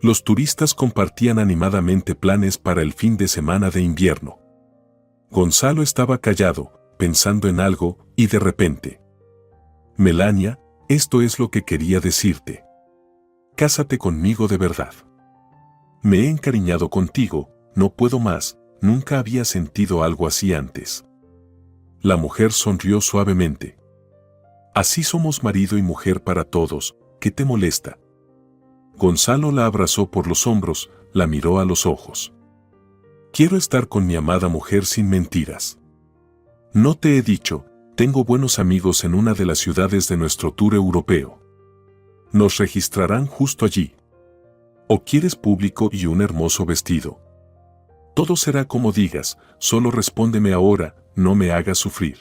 Los turistas compartían animadamente planes para el fin de semana de invierno. Gonzalo estaba callado, pensando en algo, y de repente: Melania, esto es lo que quería decirte. Cásate conmigo de verdad. Me he encariñado contigo, no puedo más, nunca había sentido algo así antes. La mujer sonrió suavemente. Así somos marido y mujer para todos, ¿qué te molesta? Gonzalo la abrazó por los hombros, la miró a los ojos. Quiero estar con mi amada mujer sin mentiras. No te he dicho, tengo buenos amigos en una de las ciudades de nuestro tour europeo. Nos registrarán justo allí. ¿O quieres público y un hermoso vestido? Todo será como digas, solo respóndeme ahora, no me hagas sufrir.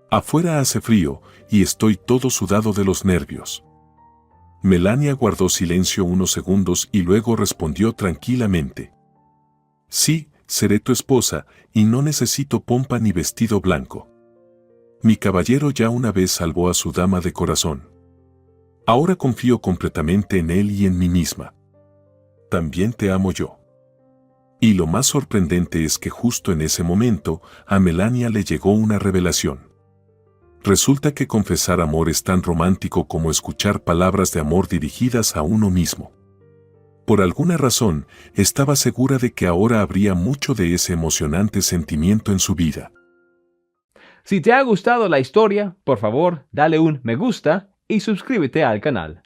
Afuera hace frío, y estoy todo sudado de los nervios. Melania guardó silencio unos segundos y luego respondió tranquilamente. Sí, seré tu esposa, y no necesito pompa ni vestido blanco. Mi caballero ya una vez salvó a su dama de corazón. Ahora confío completamente en él y en mí misma. También te amo yo. Y lo más sorprendente es que justo en ese momento, a Melania le llegó una revelación. Resulta que confesar amor es tan romántico como escuchar palabras de amor dirigidas a uno mismo. Por alguna razón, estaba segura de que ahora habría mucho de ese emocionante sentimiento en su vida. Si te ha gustado la historia, por favor, dale un me gusta y suscríbete al canal.